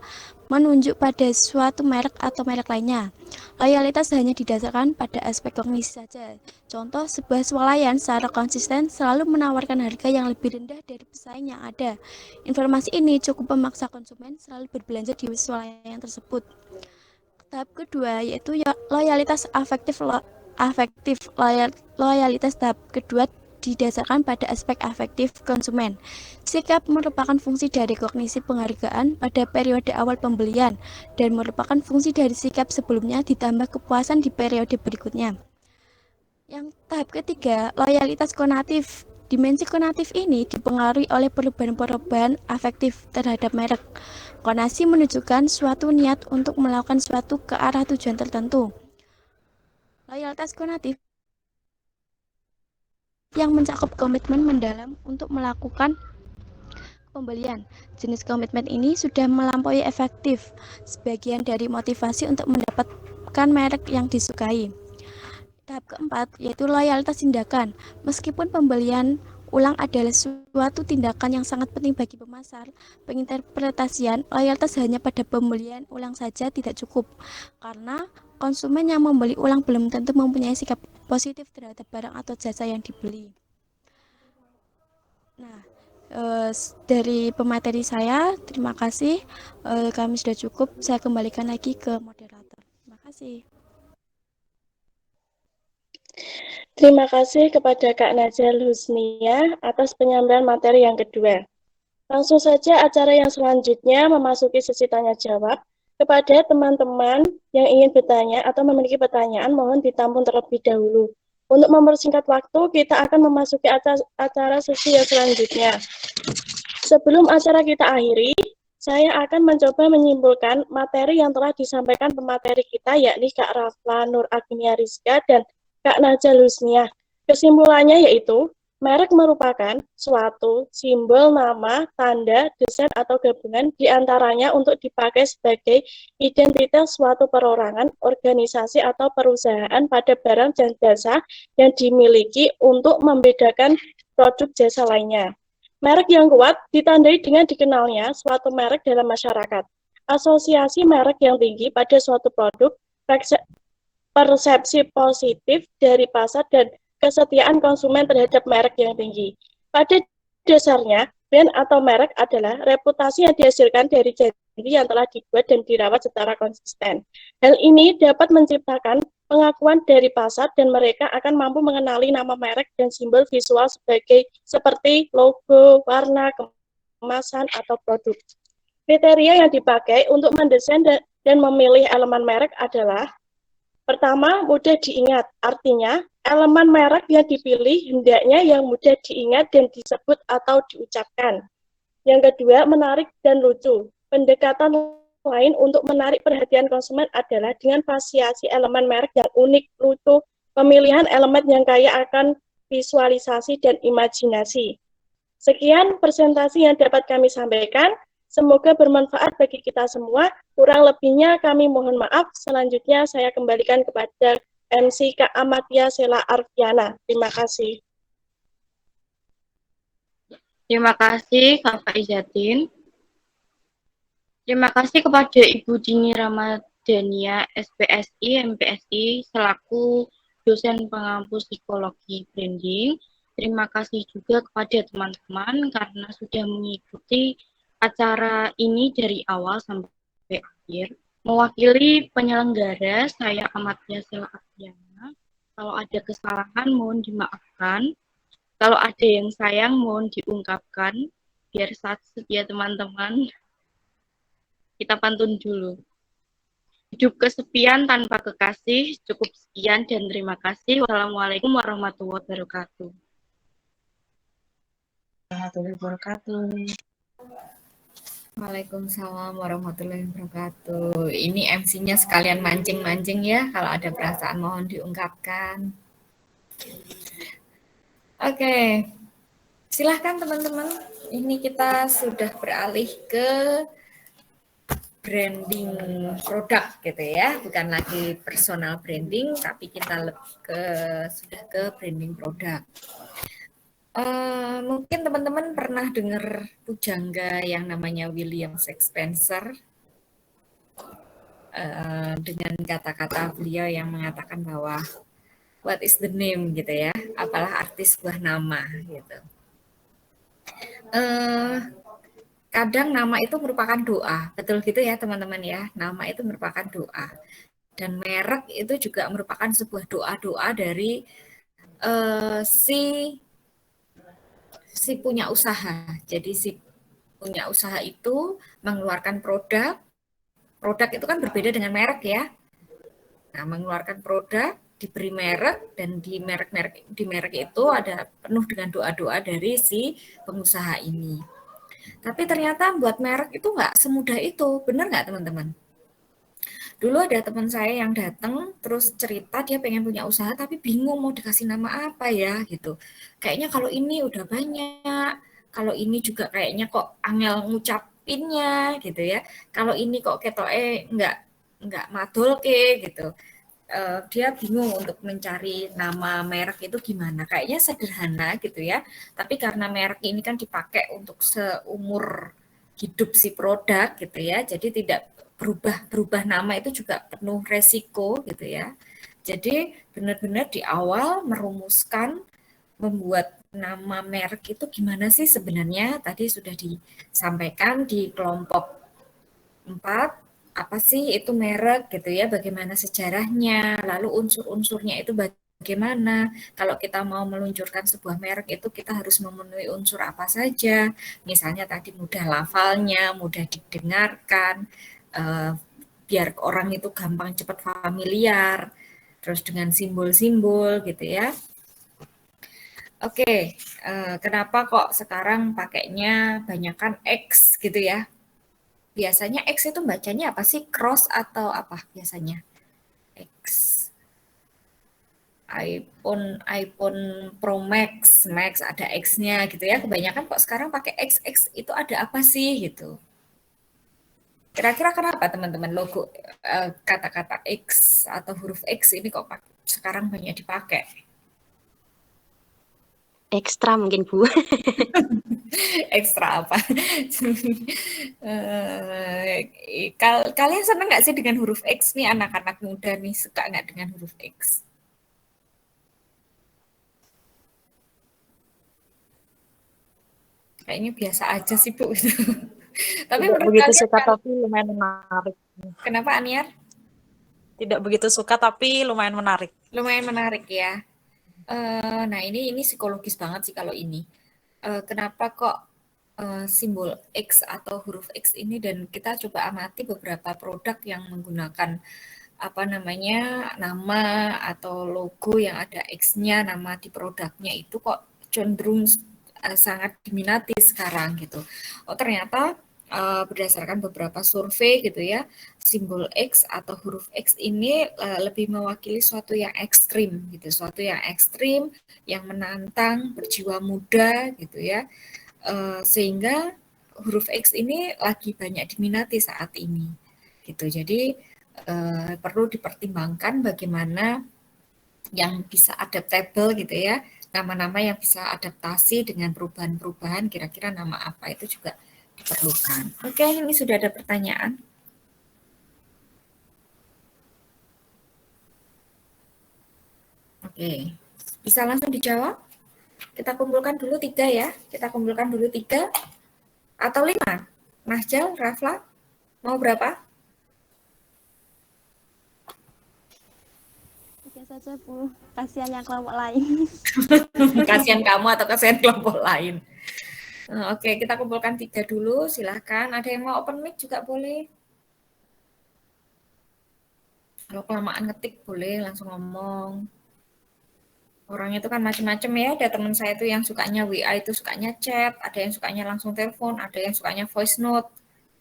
C: menunjuk pada suatu merek atau merek lainnya. Loyalitas hanya didasarkan pada aspek kognisi saja. Contoh, sebuah swalayan secara konsisten selalu menawarkan harga yang lebih rendah dari pesaing yang ada. Informasi ini cukup memaksa konsumen selalu berbelanja di swalayan tersebut. Tahap kedua yaitu loyalitas afektif. Loyalitas tahap kedua didasarkan pada aspek afektif konsumen. Sikap merupakan fungsi dari kognisi penghargaan pada periode awal pembelian dan merupakan fungsi dari sikap sebelumnya ditambah kepuasan di periode berikutnya. Yang tahap ketiga, loyalitas konatif. Dimensi konatif ini dipengaruhi oleh perubahan-perubahan afektif terhadap merek. Konasi menunjukkan suatu niat untuk melakukan suatu ke arah tujuan tertentu. Loyalitas konatif yang mencakup komitmen mendalam untuk melakukan pembelian. Jenis komitmen ini sudah melampaui efektif, sebagian dari motivasi untuk mendapatkan merek yang disukai. Tahap keempat yaitu loyalitas tindakan. Meskipun pembelian ulang adalah suatu tindakan yang sangat penting bagi pemasar, penginterpretasian loyalitas hanya pada pembelian ulang saja tidak cukup, karena konsumen yang membeli ulang belum tentu mempunyai sikap positif terhadap barang atau jasa yang dibeli. Nah, dari pemateri saya, terima kasih. Kami sudah cukup. Saya kembalikan lagi ke moderator. Terima kasih.
E: Terima kasih kepada Kak Najal Husnia atas penyampaian materi yang kedua. Langsung saja acara yang selanjutnya memasuki sesi tanya jawab. Kepada teman-teman yang ingin bertanya atau memiliki pertanyaan, mohon ditampung terlebih dahulu. Untuk mempersingkat waktu, kita akan memasuki acara sesi yang selanjutnya. Sebelum acara kita akhiri, saya akan mencoba menyimpulkan materi yang telah disampaikan pemateri kita, yakni Kak Rafla Nur Agnia Rizka dan Kak Najal Husnia. Kesimpulannya yaitu, merek merupakan suatu simbol nama, tanda, desain, atau gabungan diantaranya untuk dipakai sebagai identitas suatu perorangan, organisasi, atau perusahaan pada barang dan jasa yang dimiliki untuk membedakan produk jasa lainnya. Merek yang kuat ditandai dengan dikenalnya suatu merek dalam masyarakat. Asosiasi merek yang tinggi pada suatu produk, persepsi positif dari pasar, dan kesetiaan konsumen terhadap merek yang tinggi. Pada dasarnya, brand atau merek adalah reputasi yang dihasilkan dari janji yang telah dibuat dan dirawat secara konsisten. Hal ini dapat menciptakan pengakuan dari pasar dan mereka akan mampu mengenali nama merek dan simbol visual seperti logo, warna, kemasan, atau produk. Kriteria yang dipakai untuk mendesain dan memilih elemen merek adalah: pertama, mudah diingat. Artinya, elemen merek yang dipilih hendaknya yang mudah diingat dan disebut atau diucapkan. Yang kedua, menarik dan lucu. Pendekatan lain untuk menarik perhatian konsumen adalah dengan variasi elemen merek yang unik, lucu, pemilihan elemen yang kaya akan visualisasi dan imajinasi. Sekian presentasi yang dapat kami sampaikan. Semoga bermanfaat bagi kita semua. Kurang lebihnya kami mohon maaf. Selanjutnya saya kembalikan kepada MC Kak Amatia Sela Arfiana. Terima kasih.
D: Terima kasih Kakak Izatin. Terima kasih kepada Ibu Dini Ramadhania, SPSI, MPSI, selaku dosen pengampu psikologi branding. Terima kasih juga kepada teman-teman karena sudah mengikuti acara ini dari awal sampai akhir. Mewakili penyelenggara, saya Amatia Sela Arfiana. Kalau ada kesalahan mohon dimaafkan. Kalau ada yang sayang mohon diungkapkan. Biar setia teman-teman. Kita pantun dulu. Hidup kesepian tanpa kekasih, cukup sekian dan terima kasih. Wassalamualaikum warahmatullahi wabarakatuh.
H: Warahmatullahi wabarakatuh.
A: Waalaikumsalam warahmatullahi wabarakatuh. Ini MC-nya sekalian mancing-mancing ya, kalau ada perasaan mohon diungkapkan. Oke, silahkan teman-teman. Ini kita sudah beralih ke branding produk gitu ya, bukan lagi personal branding, tapi kita sudah ke branding produk. Mungkin teman-teman pernah dengar pujangga yang namanya William Shakespeare dengan kata-kata beliau yang mengatakan bahwa what is the name gitu ya, apalah arti sebuah nama gitu. Kadang nama itu merupakan doa, betul gitu ya teman-teman ya, nama itu merupakan doa. Dan merek itu juga merupakan sebuah doa-doa dari si punya usaha. Jadi si punya usaha itu mengeluarkan produk itu kan berbeda dengan merek ya. Nah, mengeluarkan produk, diberi merek, dan di merek itu ada penuh dengan doa-doa dari si pengusaha ini. Tapi ternyata buat merek itu nggak semudah itu, benar nggak teman-teman? Dulu ada teman saya yang datang terus cerita dia pengen punya usaha tapi bingung mau dikasih nama apa ya gitu. Kayaknya kalau ini udah banyak, kalau ini juga kayaknya kok angel ngucapinnya gitu ya. Kalau ini kok ketoke nggak madolke gitu. Dia bingung untuk mencari nama merek itu gimana. Kayaknya sederhana gitu ya. Tapi karena merek ini kan dipakai untuk seumur hidup si produk gitu ya. Jadi tidak berubah nama itu juga penuh resiko gitu ya. Jadi benar-benar di awal merumuskan membuat nama merek itu gimana sih sebenarnya, tadi sudah disampaikan di kelompok 4, apa sih itu merek gitu ya, bagaimana sejarahnya, lalu unsur-unsurnya itu bagaimana, kalau kita mau meluncurkan sebuah merek itu kita harus memenuhi unsur apa saja, misalnya tadi mudah lafalnya, mudah didengarkan, biar orang itu gampang cepat familiar, terus dengan simbol-simbol gitu ya. Oke, kenapa kok sekarang pakainya banyakkan X gitu ya? Biasanya X itu bacanya apa sih? Cross atau apa biasanya? X. iPhone Pro Max ada X-nya gitu ya. Kebanyakan kok sekarang pakai XX itu ada apa sih gitu? Kira-kira kenapa teman-teman logo kata-kata X atau huruf X ini kok sekarang banyak dipakai?
K: Ekstra mungkin Bu.
A: Ekstra apa? Kalian senang nggak sih dengan huruf X nih, anak-anak muda nih suka nggak dengan huruf X? Kayaknya biasa aja sih Bu. Tapi
H: Tidak
A: menurut
H: begitu
A: kalian
H: suka tapi lumayan menarik.
A: Kenapa Aniar?
H: Tidak begitu suka tapi lumayan menarik.
A: Lumayan menarik ya. Nah ini psikologis banget sih kalau ini. Kenapa kok simbol X atau huruf X ini, dan kita coba amati beberapa produk yang menggunakan nama atau logo yang ada X-nya, nama di produknya itu kok cenderung sangat diminati sekarang gitu. Oh ternyata berdasarkan beberapa survei gitu ya, simbol X atau huruf X ini lebih mewakili suatu yang ekstrim gitu, suatu yang ekstrim, yang menantang, berjiwa muda gitu ya, sehingga huruf X ini lagi banyak diminati saat ini gitu. Jadi perlu dipertimbangkan bagaimana yang bisa adaptable gitu ya, nama-nama yang bisa adaptasi dengan perubahan-perubahan, kira-kira nama apa itu juga diperlukan. Oke, ini sudah ada pertanyaan. Oke, bisa langsung dijawab? Kita kumpulkan dulu 3 ya, kita kumpulkan dulu 3 atau 5. Nahjal, Rafla, mau berapa?
C: Saja Bu, kasihan yang kelompok lain.
A: Kasihan kamu atau kasihan kelompok lain? Oke, kita kumpulkan 3 dulu, silahkan. Ada yang mau open mic juga boleh. Kalau kelamaan ngetik boleh langsung ngomong. Orangnya itu kan macam-macam ya, ada teman saya itu yang sukanya WA itu sukanya chat, ada yang sukanya langsung telepon, ada yang sukanya voice note,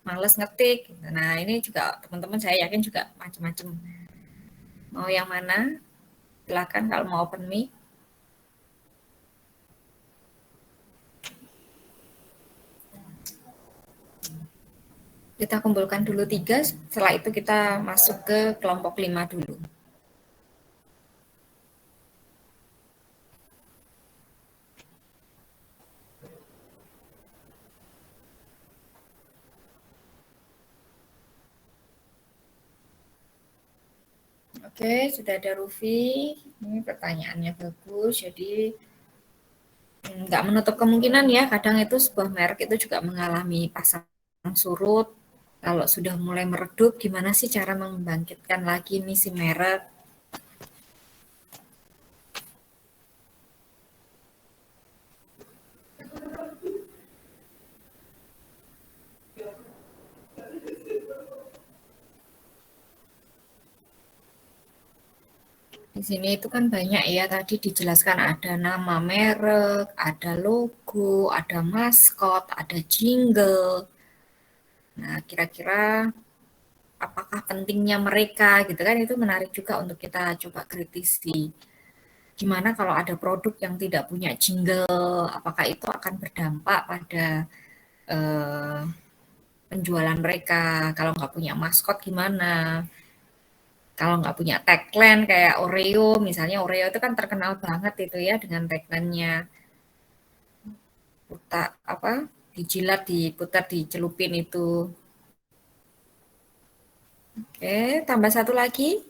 A: males ngetik. Nah, ini juga teman-teman saya yakin juga macam-macam. Mau yang mana? Silakan kalau mau open mic. Kita kumpulkan dulu 3, setelah itu kita masuk ke kelompok 5 dulu. Oke, sudah ada Rufi. Ini pertanyaannya bagus, jadi nggak menutup kemungkinan ya, kadang itu sebuah merek itu juga mengalami pasang surut. Kalau sudah mulai meredup, gimana sih cara membangkitkan lagi nih si merek? Di sini itu kan banyak ya, tadi dijelaskan ada nama merek, ada logo, ada maskot, ada jingle. Nah, kira-kira apakah pentingnya mereka gitu kan, itu menarik juga untuk kita coba kritisi. Gimana kalau ada produk yang tidak punya jingle, apakah itu akan berdampak pada penjualan mereka? Kalau nggak punya maskot gimana? Kalau nggak punya tagline kayak Oreo, misalnya Oreo itu kan terkenal banget itu ya dengan tagline-nya putar apa dijilat, diputar, dicelupin itu. Oke, tambah satu lagi.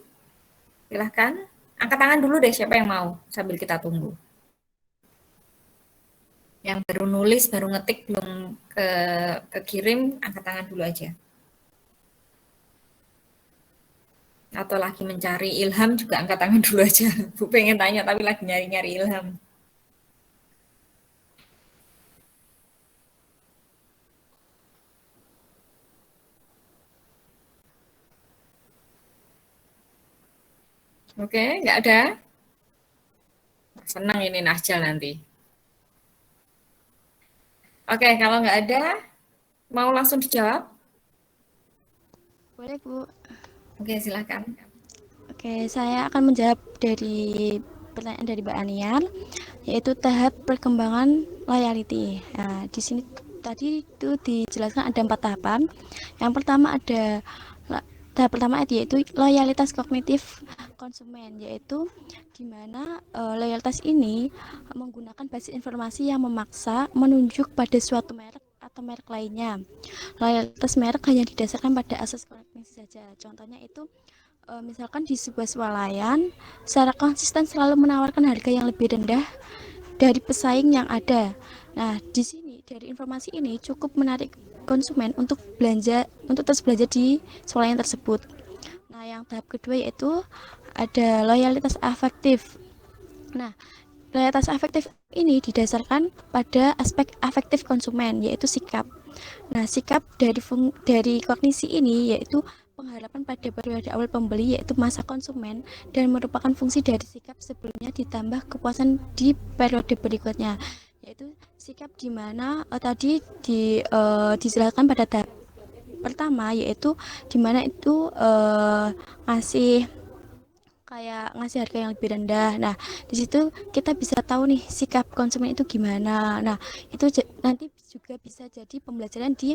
A: Silahkan. Angkat tangan dulu deh siapa yang mau sambil kita tunggu. Yang baru nulis, baru ngetik, belum kekirim, angkat tangan dulu aja. Atau lagi mencari ilham juga angkat tangan dulu aja. Bu pengen tanya tapi lagi nyari-nyari ilham. Oke, nggak ada? Senang ini Nahjal nanti. Oke, kalau nggak ada, mau langsung dijawab?
C: Boleh Bu.
A: Oke, silakan.
C: Oke, saya akan menjawab dari pertanyaan dari Mbak Anian, yaitu tahap perkembangan loyalty. Nah, di sini tadi itu dijelaskan ada 4 tahapan. Yang pertama ada tahap pertama yaitu loyalitas kognitif konsumen, yaitu di mana loyalitas ini menggunakan basis informasi yang memaksa menunjuk pada suatu merek atau merek lainnya. Loyalitas merek hanya didasarkan pada asas kognisi saja. Contohnya itu misalkan di sebuah swalayan secara konsisten selalu menawarkan harga yang lebih rendah dari pesaing yang ada. Nah, di sini dari informasi ini cukup menarik konsumen untuk terus belanja di swalayan tersebut. Nah, yang tahap kedua yaitu ada loyalitas afektif. Nah, loyalitas afektif ini didasarkan pada aspek afektif konsumen, yaitu sikap. Nah, sikap dari kognisi ini yaitu pengharapan pada periode awal pembeli, yaitu masa konsumen, dan merupakan fungsi dari sikap sebelumnya ditambah kepuasan di periode berikutnya, yaitu sikap di mana tadi dijelaskan pada tahap pertama, yaitu di mana itu ngasih harga yang lebih rendah. Nah, di situ kita bisa tahu nih sikap konsumen itu gimana. Nah, itu nanti juga bisa jadi pembelajaran di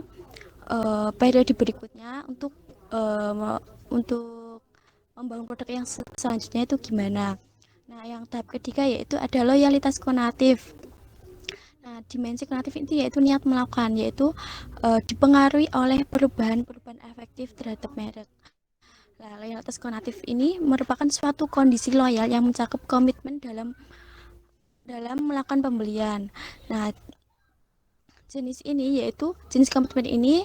C: periode berikutnya untuk membangun produk yang selanjutnya itu gimana. Nah, yang tahap ketiga yaitu ada loyalitas konatif. Nah, dimensi konatif itu yaitu niat melakukan, yaitu dipengaruhi oleh perubahan-perubahan efektif terhadap merek. Nah, loyalitas konatif ini merupakan suatu kondisi loyal yang mencakup komitmen dalam melakukan pembelian. Nah, jenis komitmen ini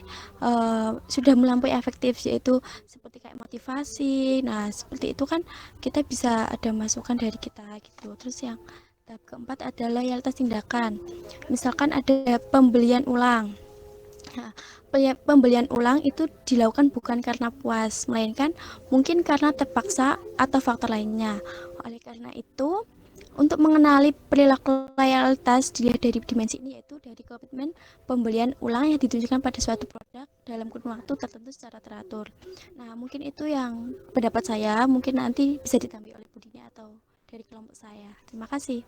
C: sudah melampaui efektif, yaitu seperti kayak motivasi. Nah, seperti itu kan kita bisa ada masukan dari kita gitu. Terus yang tahap keempat adalah loyalitas tindakan. Misalkan ada pembelian ulang. Nah, pembelian ulang itu dilakukan bukan karena puas, melainkan mungkin karena terpaksa atau faktor lainnya. Oleh karena itu, untuk mengenali perilaku loyalitas dilihat dari dimensi ini, yaitu dari komitmen pembelian ulang yang ditunjukkan pada suatu produk dalam kurun waktu tertentu secara teratur. Nah, mungkin itu yang pendapat saya, mungkin nanti bisa ditambah oleh Budini atau dari kelompok saya. Terima kasih.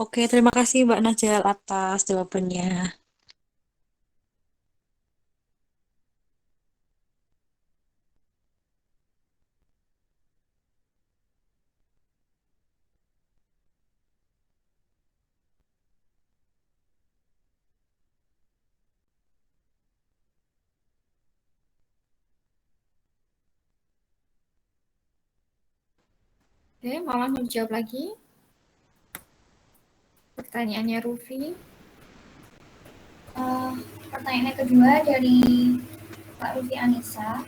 H: Oke, terima kasih Mbak Najel atas jawabannya.
A: Oke, mau langsung dijawab lagi. Pertanyaannya Rufi.
F: Pertanyaan kedua dari Pak Rufi Anissa.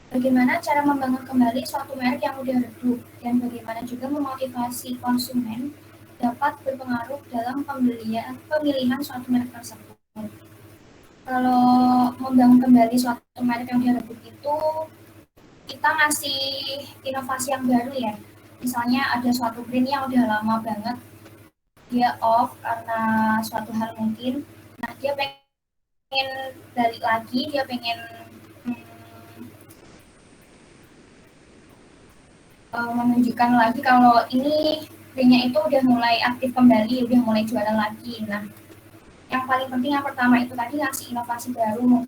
F: Bagaimana cara membangun kembali suatu merek yang udah redup dan bagaimana juga memotivasi konsumen dapat berpengaruh dalam pemilihan suatu merek tersebut. Kalau membangun kembali suatu merek yang udah redup itu kita ngasih inovasi yang baru ya. Misalnya ada suatu brand yang udah lama banget dia off karena suatu hal mungkin. Nah, dia pengen balik lagi, dia pengen menunjukkan lagi kalau ini brandnya itu udah mulai aktif kembali, udah mulai jualan lagi. Nah, yang paling penting yang pertama itu tadi ngasih inovasi baru, mungkin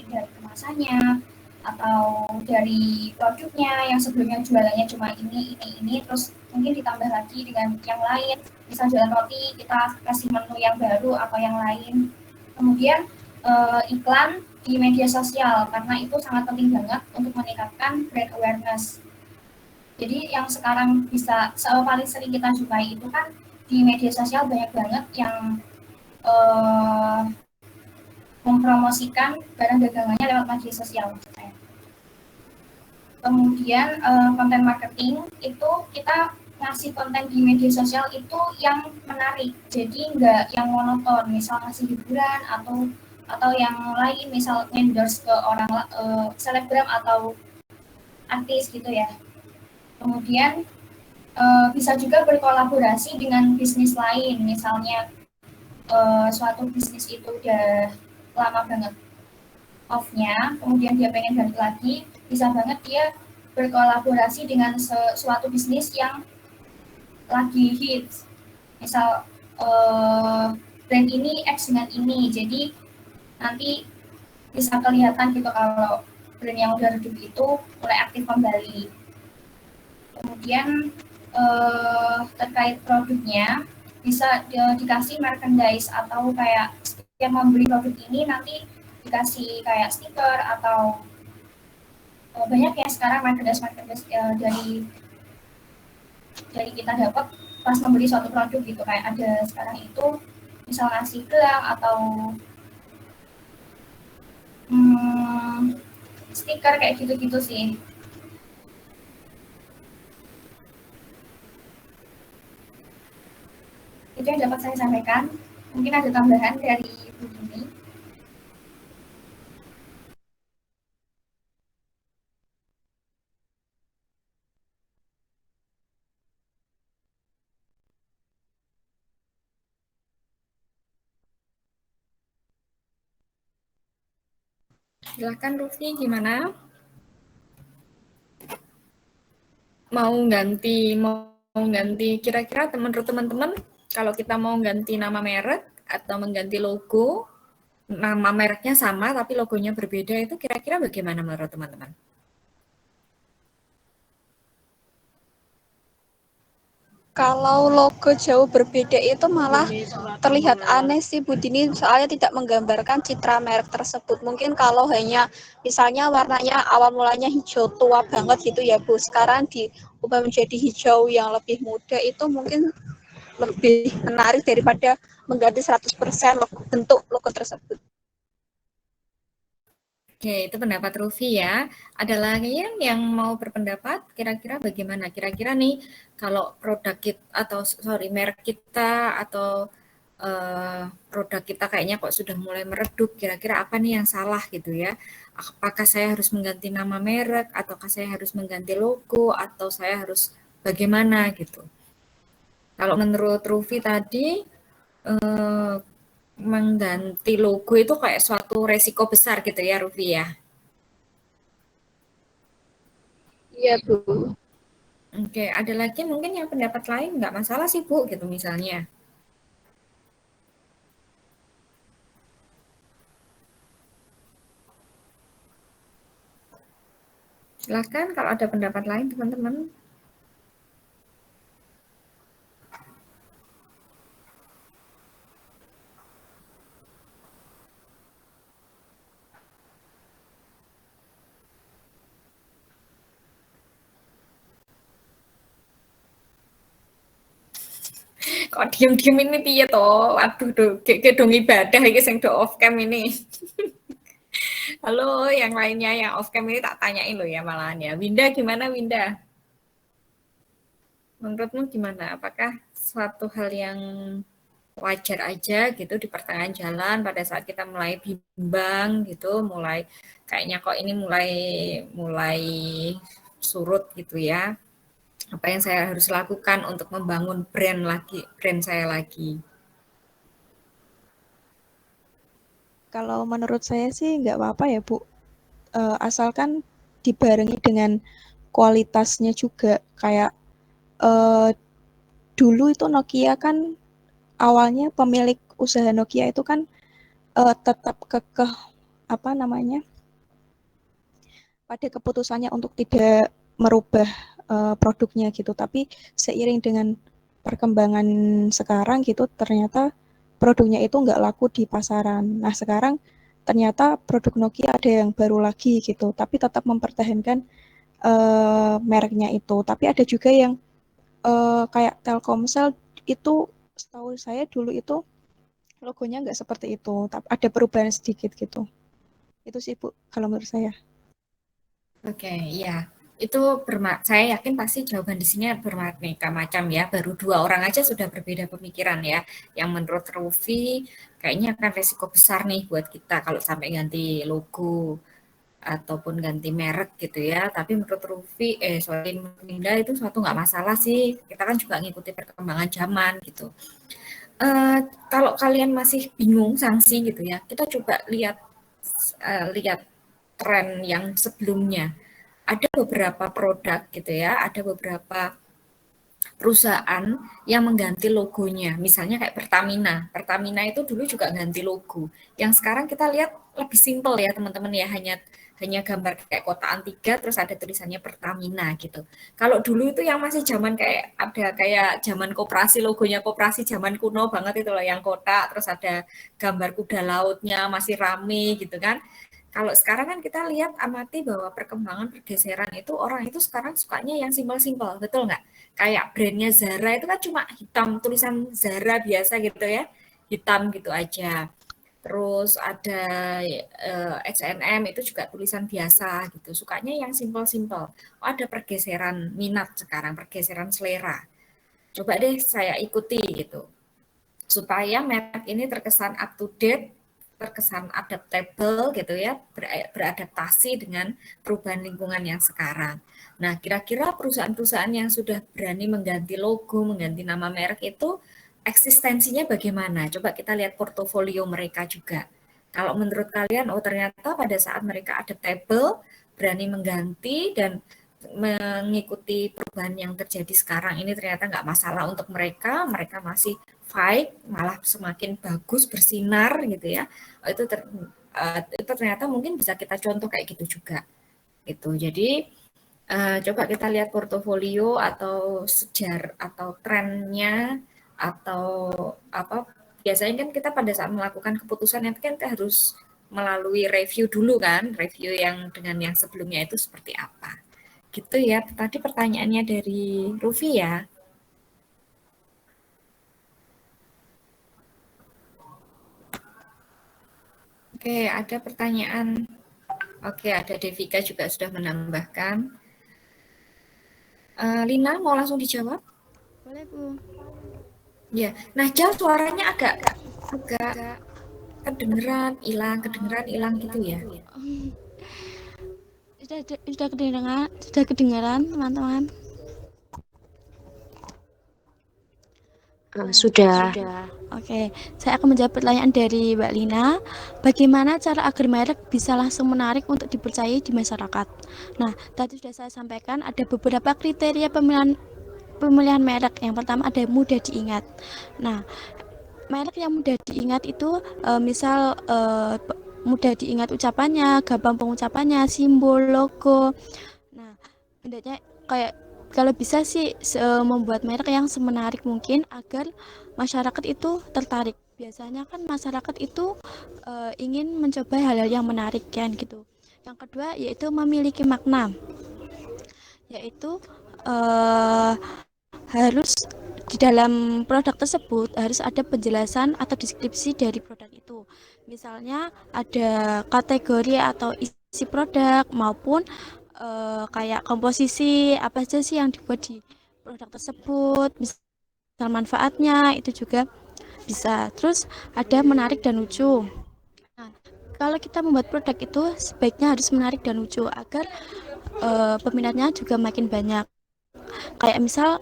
F: dari kemasannya atau dari produknya yang sebelumnya jualannya cuma ini, terus mungkin ditambah lagi dengan yang lain. Misal jualan roti, kita kasih menu yang baru atau yang lain. Kemudian iklan di media sosial, karena itu sangat penting banget untuk meningkatkan brand awareness. Jadi yang sekarang bisa paling sering kita jumpai itu kan di media sosial banyak banget yang mempromosikan barang dagangannya lewat media sosial. Kemudian konten marketing itu kita ngasih konten di media sosial itu yang menarik, jadi nggak yang monoton, misal ngasih hiburan atau yang lain, misal endorse ke orang selebgram atau artis gitu ya. Kemudian bisa juga berkolaborasi dengan bisnis lain, misalnya suatu bisnis itu udah lama banget off-nya, kemudian dia pengen balik lagi, bisa banget dia berkolaborasi dengan suatu bisnis yang lagi hits. Misal brand ini X dengan ini, jadi nanti bisa kelihatan gitu kalau brand yang udah redup itu mulai aktif kembali. Kemudian terkait produknya bisa dikasih merchandise atau kayak yang membeli produk ini nanti dikasih kayak stiker atau banyak ya sekarang merchandise dari kita dapat pas membeli suatu produk gitu, kayak ada sekarang itu misal ngasih gelang atau stiker kayak gitu-gitu sih. itu yang dapat saya sampaikan. Mungkin ada tambahan dari Bu Dini.
A: Silakan Rufi, gimana? Mau ganti kira-kira menurut teman-teman kalau kita mau ganti nama merek atau mengganti logo, nama mereknya sama tapi logonya berbeda, itu kira-kira bagaimana menurut teman-teman?
J: Kalau logo jauh berbeda itu malah terlihat aneh sih Bu Dini, soalnya tidak menggambarkan citra merek tersebut. Mungkin kalau hanya misalnya warnanya awal mulanya hijau tua banget gitu ya Bu, sekarang diubah menjadi hijau yang lebih muda, itu mungkin lebih menarik daripada mengganti 100% bentuk logo tersebut.
A: Oke, itu pendapat Rufi ya. Ada lagi yang mau berpendapat? Kira-kira bagaimana? Kira-kira nih kalau produk kita atau merek kita atau produk kita kayaknya kok sudah mulai meredup, kira-kira apa nih yang salah gitu ya? Apakah saya harus mengganti nama merek, ataukah saya harus mengganti logo, atau saya harus bagaimana gitu? Kalau menurut Rufi tadi, mengganti logo itu kayak suatu resiko besar gitu ya, Rufi ya?
J: Iya Bu.
A: Oke, ada lagi mungkin yang pendapat lain, nggak masalah sih Bu, gitu misalnya. Silakan kalau ada pendapat lain teman-teman. Kok diem-diem ini piye toh? Waduh, kayak dong ibadah iki sing do off cam ini. Halo, yang lainnya yang off cam ini tak tanyain loh ya malahan ya. Winda gimana Winda? Menurutmu gimana? Apakah suatu hal yang wajar aja gitu di pertengahan jalan pada saat kita mulai bimbang gitu, mulai kayaknya kok ini mulai surut gitu ya. Apa yang saya harus lakukan untuk membangun brand saya lagi?
B: Kalau menurut saya sih nggak apa-apa ya Bu, asalkan dibarengi dengan kualitasnya juga. Kayak dulu itu Nokia kan awalnya pemilik usaha Nokia itu kan tetap kekeh pada keputusannya untuk tidak merubah produknya gitu. Tapi seiring dengan perkembangan sekarang gitu, ternyata produknya itu nggak laku di pasaran. Nah sekarang ternyata produk Nokia ada yang baru lagi gitu, tapi tetap mempertahankan mereknya itu. Tapi ada juga yang kayak Telkomsel itu, setahu saya dulu itu logonya nggak seperti itu, tapi ada perubahan sedikit gitu. Itu sih Bu, kalau menurut saya.
A: Oke, ya. Itu saya yakin pasti jawaban di sini bermaneka macam ya. Baru 2 orang aja sudah berbeda pemikiran ya. Yang menurut Rufi kayaknya akan resiko besar nih buat kita kalau sampai ganti logo ataupun ganti merek gitu ya. Tapi menurut Rufi, menurut Linda itu suatu nggak masalah sih. Kita kan juga ngikuti perkembangan zaman gitu. Kalau kalian masih bingung sanksi gitu ya, kita coba lihat tren yang sebelumnya. Ada beberapa produk gitu ya, ada beberapa perusahaan yang mengganti logonya. Misalnya kayak Pertamina. Pertamina itu dulu juga ganti logo. Yang sekarang kita lihat lebih simpel ya teman-teman ya, hanya gambar kayak kotaan 3 terus ada tulisannya Pertamina gitu. Kalau dulu itu yang masih zaman kayak zaman koperasi, logonya koperasi zaman kuno banget itu loh, yang kotak terus ada gambar kuda lautnya masih rame gitu kan. Kalau sekarang kan kita lihat amati bahwa perkembangan pergeseran itu orang itu sekarang sukanya yang simpel-simpel, betul nggak? Kayak brandnya Zara itu kan cuma hitam, tulisan Zara biasa gitu ya, hitam gitu aja. Terus ada H&M itu juga tulisan biasa gitu, sukanya yang simpel-simpel. Oh, ada pergeseran minat sekarang, pergeseran selera. Coba deh saya ikuti gitu. supaya merek ini terkesan up to date, terkesan adaptable gitu ya, beradaptasi dengan perubahan lingkungan yang sekarang. Nah, kira-kira perusahaan-perusahaan yang sudah berani mengganti logo, mengganti nama merek itu eksistensinya bagaimana? Coba kita lihat portofolio mereka juga. Kalau menurut kalian, oh ternyata pada saat mereka adaptable, berani mengganti dan mengikuti perubahan yang terjadi sekarang ini ternyata nggak masalah untuk mereka, mereka masih fight, malah semakin bagus, bersinar gitu ya. Itu ternyata mungkin bisa kita contoh kayak gitu juga. Gitu. Jadi coba kita lihat portofolio atau sejarah atau trennya atau apa, biasanya kan kita pada saat melakukan keputusan itu kan kita harus melalui review dulu kan, review yang dengan yang sebelumnya itu seperti apa. Gitu ya, tadi pertanyaannya dari Rufi ya. Oke, ada pertanyaan. Oke, ada Devika juga sudah menambahkan. Lina, mau langsung dijawab?
C: Boleh, Bu.
A: Ya, nah Jal suaranya agak kedengeran, hilang gitu ya.
C: Sudah kedengaran, teman-teman.
K: Sudah.
C: Oke, saya akan menjawab pertanyaan dari Mbak Lina. Bagaimana cara agar merek bisa langsung menarik untuk dipercayai di masyarakat? Nah, tadi sudah saya sampaikan ada beberapa kriteria pemilihan merek. Yang pertama ada mudah diingat. Nah, merek yang mudah diingat itu misal mudah diingat ucapannya, gampang pengucapannya, simbol, logo. Nah, hendaknya kayak kalau bisa sih membuat merek yang semenarik mungkin agar masyarakat itu tertarik. Biasanya kan masyarakat itu ingin mencoba hal-hal yang menarik kan gitu. Yang kedua yaitu memiliki makna, yaitu harus di dalam produk tersebut harus ada penjelasan atau deskripsi dari produk itu. Misalnya ada kategori atau isi produk maupun kayak komposisi apa saja sih yang dibuat di produk tersebut, misal manfaatnya itu juga bisa. Terus ada menarik dan lucu. Nah, kalau kita membuat produk itu sebaiknya harus menarik dan lucu agar peminatnya juga makin banyak. Kayak misal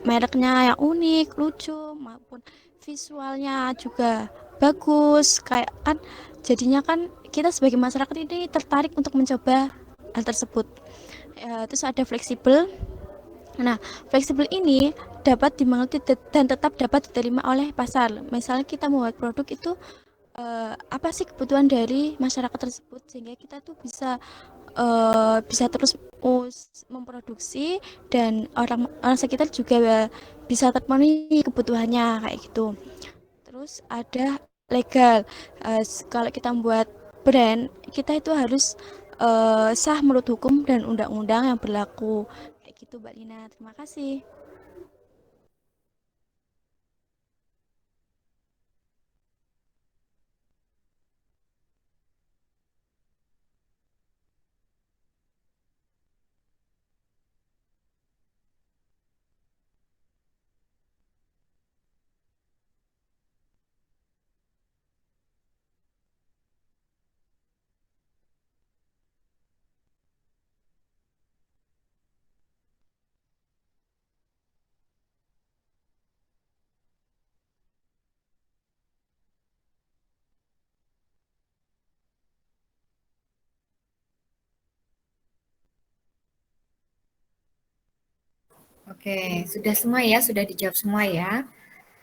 C: mereknya yang unik, lucu, maupun visualnya juga bagus. Kayak kan jadinya kan kita sebagai masyarakat ini tertarik untuk mencoba hal tersebut. Terus ada fleksibel. Nah, fleksibel ini dapat dimengerti dan tetap dapat diterima oleh pasar. Misalnya kita membuat produk itu apa sih kebutuhan dari masyarakat tersebut sehingga kita tuh bisa terus memproduksi dan orang sekitar juga bisa terpenuhi kebutuhannya kayak gitu. Terus ada legal. Kalau kita membuat brand, kita itu harus sah menurut hukum dan undang-undang yang berlaku. Kayak gitu, Mbak Lina. Terima kasih.
A: Oke, sudah semua ya, sudah dijawab semua ya.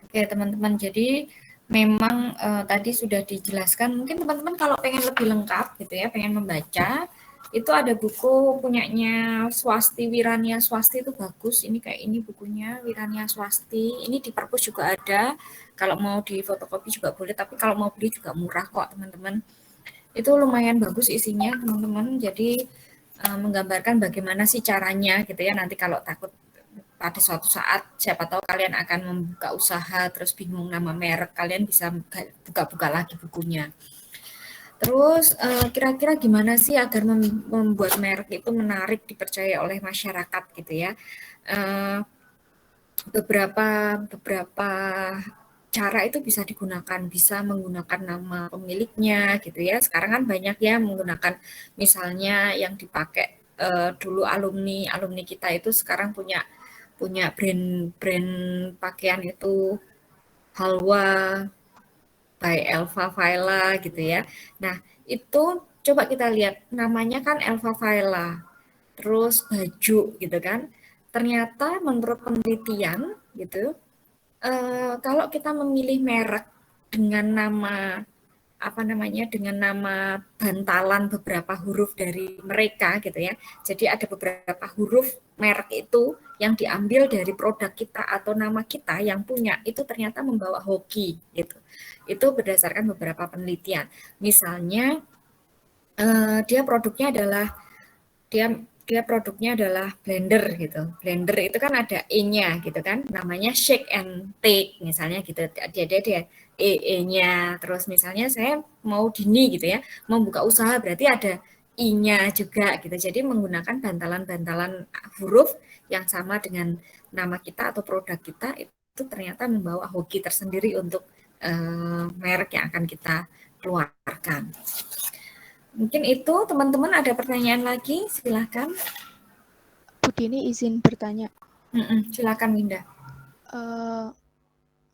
A: Oke, teman-teman. Jadi memang tadi sudah dijelaskan. Mungkin teman-teman kalau pengen lebih lengkap gitu ya, pengen membaca, itu ada buku punyanya Swasti, Wirania Swasti itu bagus. Ini kayak ini bukunya Wirania Swasti. Ini di perpus juga ada. Kalau mau di fotokopi juga boleh, tapi kalau mau beli juga murah kok, teman-teman. Itu lumayan bagus isinya, teman-teman. Jadi menggambarkan bagaimana sih caranya gitu ya, nanti kalau takut pada suatu saat siapa tahu kalian akan membuka usaha terus bingung nama merek, kalian bisa buka-buka lagi bukunya. Terus kira-kira gimana sih agar membuat merek itu menarik, dipercaya oleh masyarakat gitu ya. Beberapa cara itu bisa digunakan, bisa menggunakan nama pemiliknya gitu ya. Sekarang kan banyak ya menggunakan misalnya yang dipakai dulu alumni kita itu sekarang punya brand pakaian itu Halwa by Elva Faila gitu ya. Nah, itu coba kita lihat namanya kan Elva Faila. Terus baju gitu kan. Ternyata menurut penelitian gitu, kalau kita memilih merek dengan nama dengan nama bantalan beberapa huruf dari mereka gitu ya. Jadi ada beberapa huruf merek itu yang diambil dari produk kita atau nama kita yang punya itu ternyata membawa hoki gitu. Itu berdasarkan beberapa penelitian. Misalnya dia produknya adalah blender gitu. Blender itu kan ada E-nya gitu kan, namanya shake and take misalnya gitu. Dia E-nya. Terus misalnya saya mau Dini gitu ya, mau buka usaha berarti ada I-nya juga gitu. Jadi menggunakan bantalan-bantalan huruf yang sama dengan nama kita atau produk kita itu ternyata membawa hoki tersendiri untuk merek yang akan kita keluarkan. Mungkin itu teman-teman ada pertanyaan lagi, silakan.
B: Bu Dini izin bertanya.
A: Silakan Winda.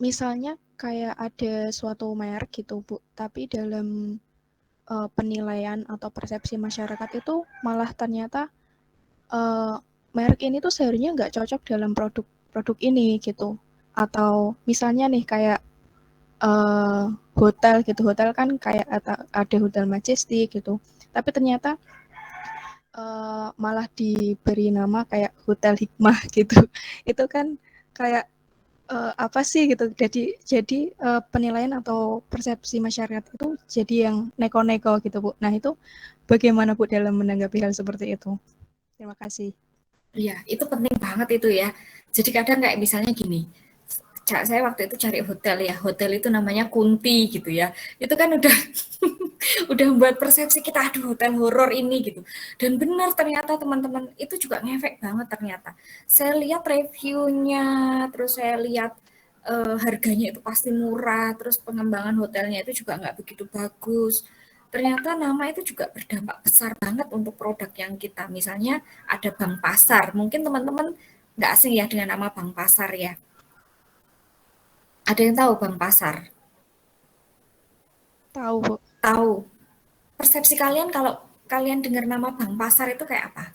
B: Misalnya kayak ada suatu merek gitu Bu, tapi dalam penilaian atau persepsi masyarakat itu malah ternyata merek ini tuh seharusnya nggak cocok dalam produk ini gitu. Atau misalnya nih kayak hotel gitu, hotel kan kayak ada Hotel Majestic gitu, tapi ternyata malah diberi nama kayak Hotel Hikmah gitu. Itu kan kayak apa sih gitu. Jadi penilaian atau persepsi masyarakat itu jadi yang neko-neko gitu Bu. Nah itu bagaimana Bu dalam menanggapi hal seperti itu? Terima kasih.
A: Iya, itu penting banget itu ya. Jadi kadang kayak misalnya gini, saya waktu itu cari hotel ya, hotel itu namanya Kunti gitu ya. Itu kan udah udah membuat persepsi kita, aduh hotel horor ini gitu. Dan benar ternyata teman-teman itu juga ngefek banget ternyata. Saya lihat reviewnya, terus saya lihat harganya itu pasti murah, terus pengembangan hotelnya itu juga nggak begitu bagus. Ternyata nama itu juga berdampak besar banget untuk produk yang kita. Misalnya ada Bank Pasar, mungkin teman-teman nggak asing ya dengan nama Bank Pasar ya. Ada yang tahu Bank Pasar?
B: Tahu Bu.
A: Tahu. Persepsi kalian kalau kalian dengar nama Bank Pasar itu kayak apa?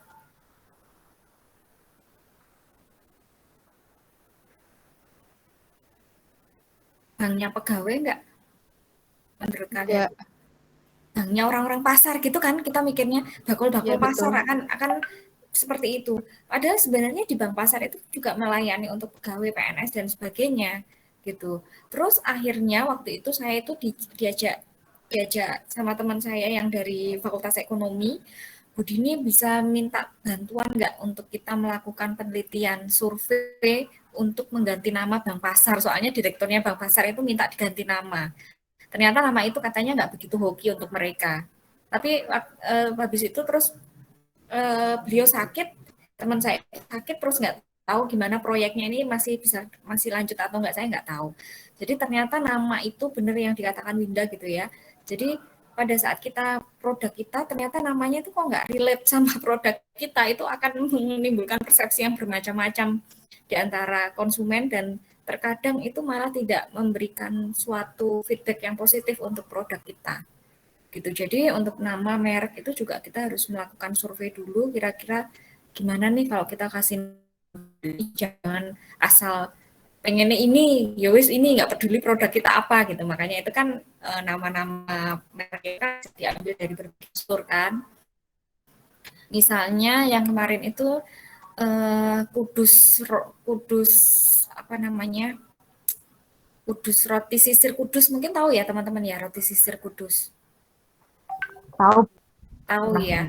A: Banknya pegawai nggak? Menurut kalian?
B: Ya.
A: Banknya orang-orang pasar gitu kan, kita mikirnya bakul-bakul
B: Ya,
A: pasar
B: betul.
A: akan seperti itu. Padahal sebenarnya di Bank Pasar itu juga melayani untuk pegawai PNS dan sebagainya gitu. Terus akhirnya waktu itu saya itu diajak sama teman saya yang dari Fakultas Ekonomi, Bu Dini bisa minta bantuan nggak untuk kita melakukan penelitian survei untuk mengganti nama Bank Pasar. Soalnya direkturnya Bank Pasar itu minta diganti nama. Ternyata nama itu katanya nggak begitu hoki untuk mereka. Tapi habis itu terus beliau sakit, teman saya sakit terus nggak tahu gimana proyeknya ini masih lanjut atau nggak, saya nggak tahu. Jadi ternyata nama itu benar yang dikatakan Winda gitu ya. Jadi pada saat produk kita ternyata namanya itu kok nggak relate sama produk kita, itu akan menimbulkan persepsi yang bermacam-macam di antara konsumen dan terkadang itu malah tidak memberikan suatu feedback yang positif untuk produk kita. Gitu. Jadi untuk nama merek itu juga kita harus melakukan survei dulu kira-kira gimana nih kalau kita kasih, jangan asal pengennya ini, yowis ini nggak peduli produk kita apa gitu. Makanya itu kan nama-nama merek kan diambil dari berbagai store kan. Misalnya yang kemarin itu Kudus Kudus roti sisir Kudus, mungkin tahu ya teman-teman ya roti sisir Kudus. Tahu ya.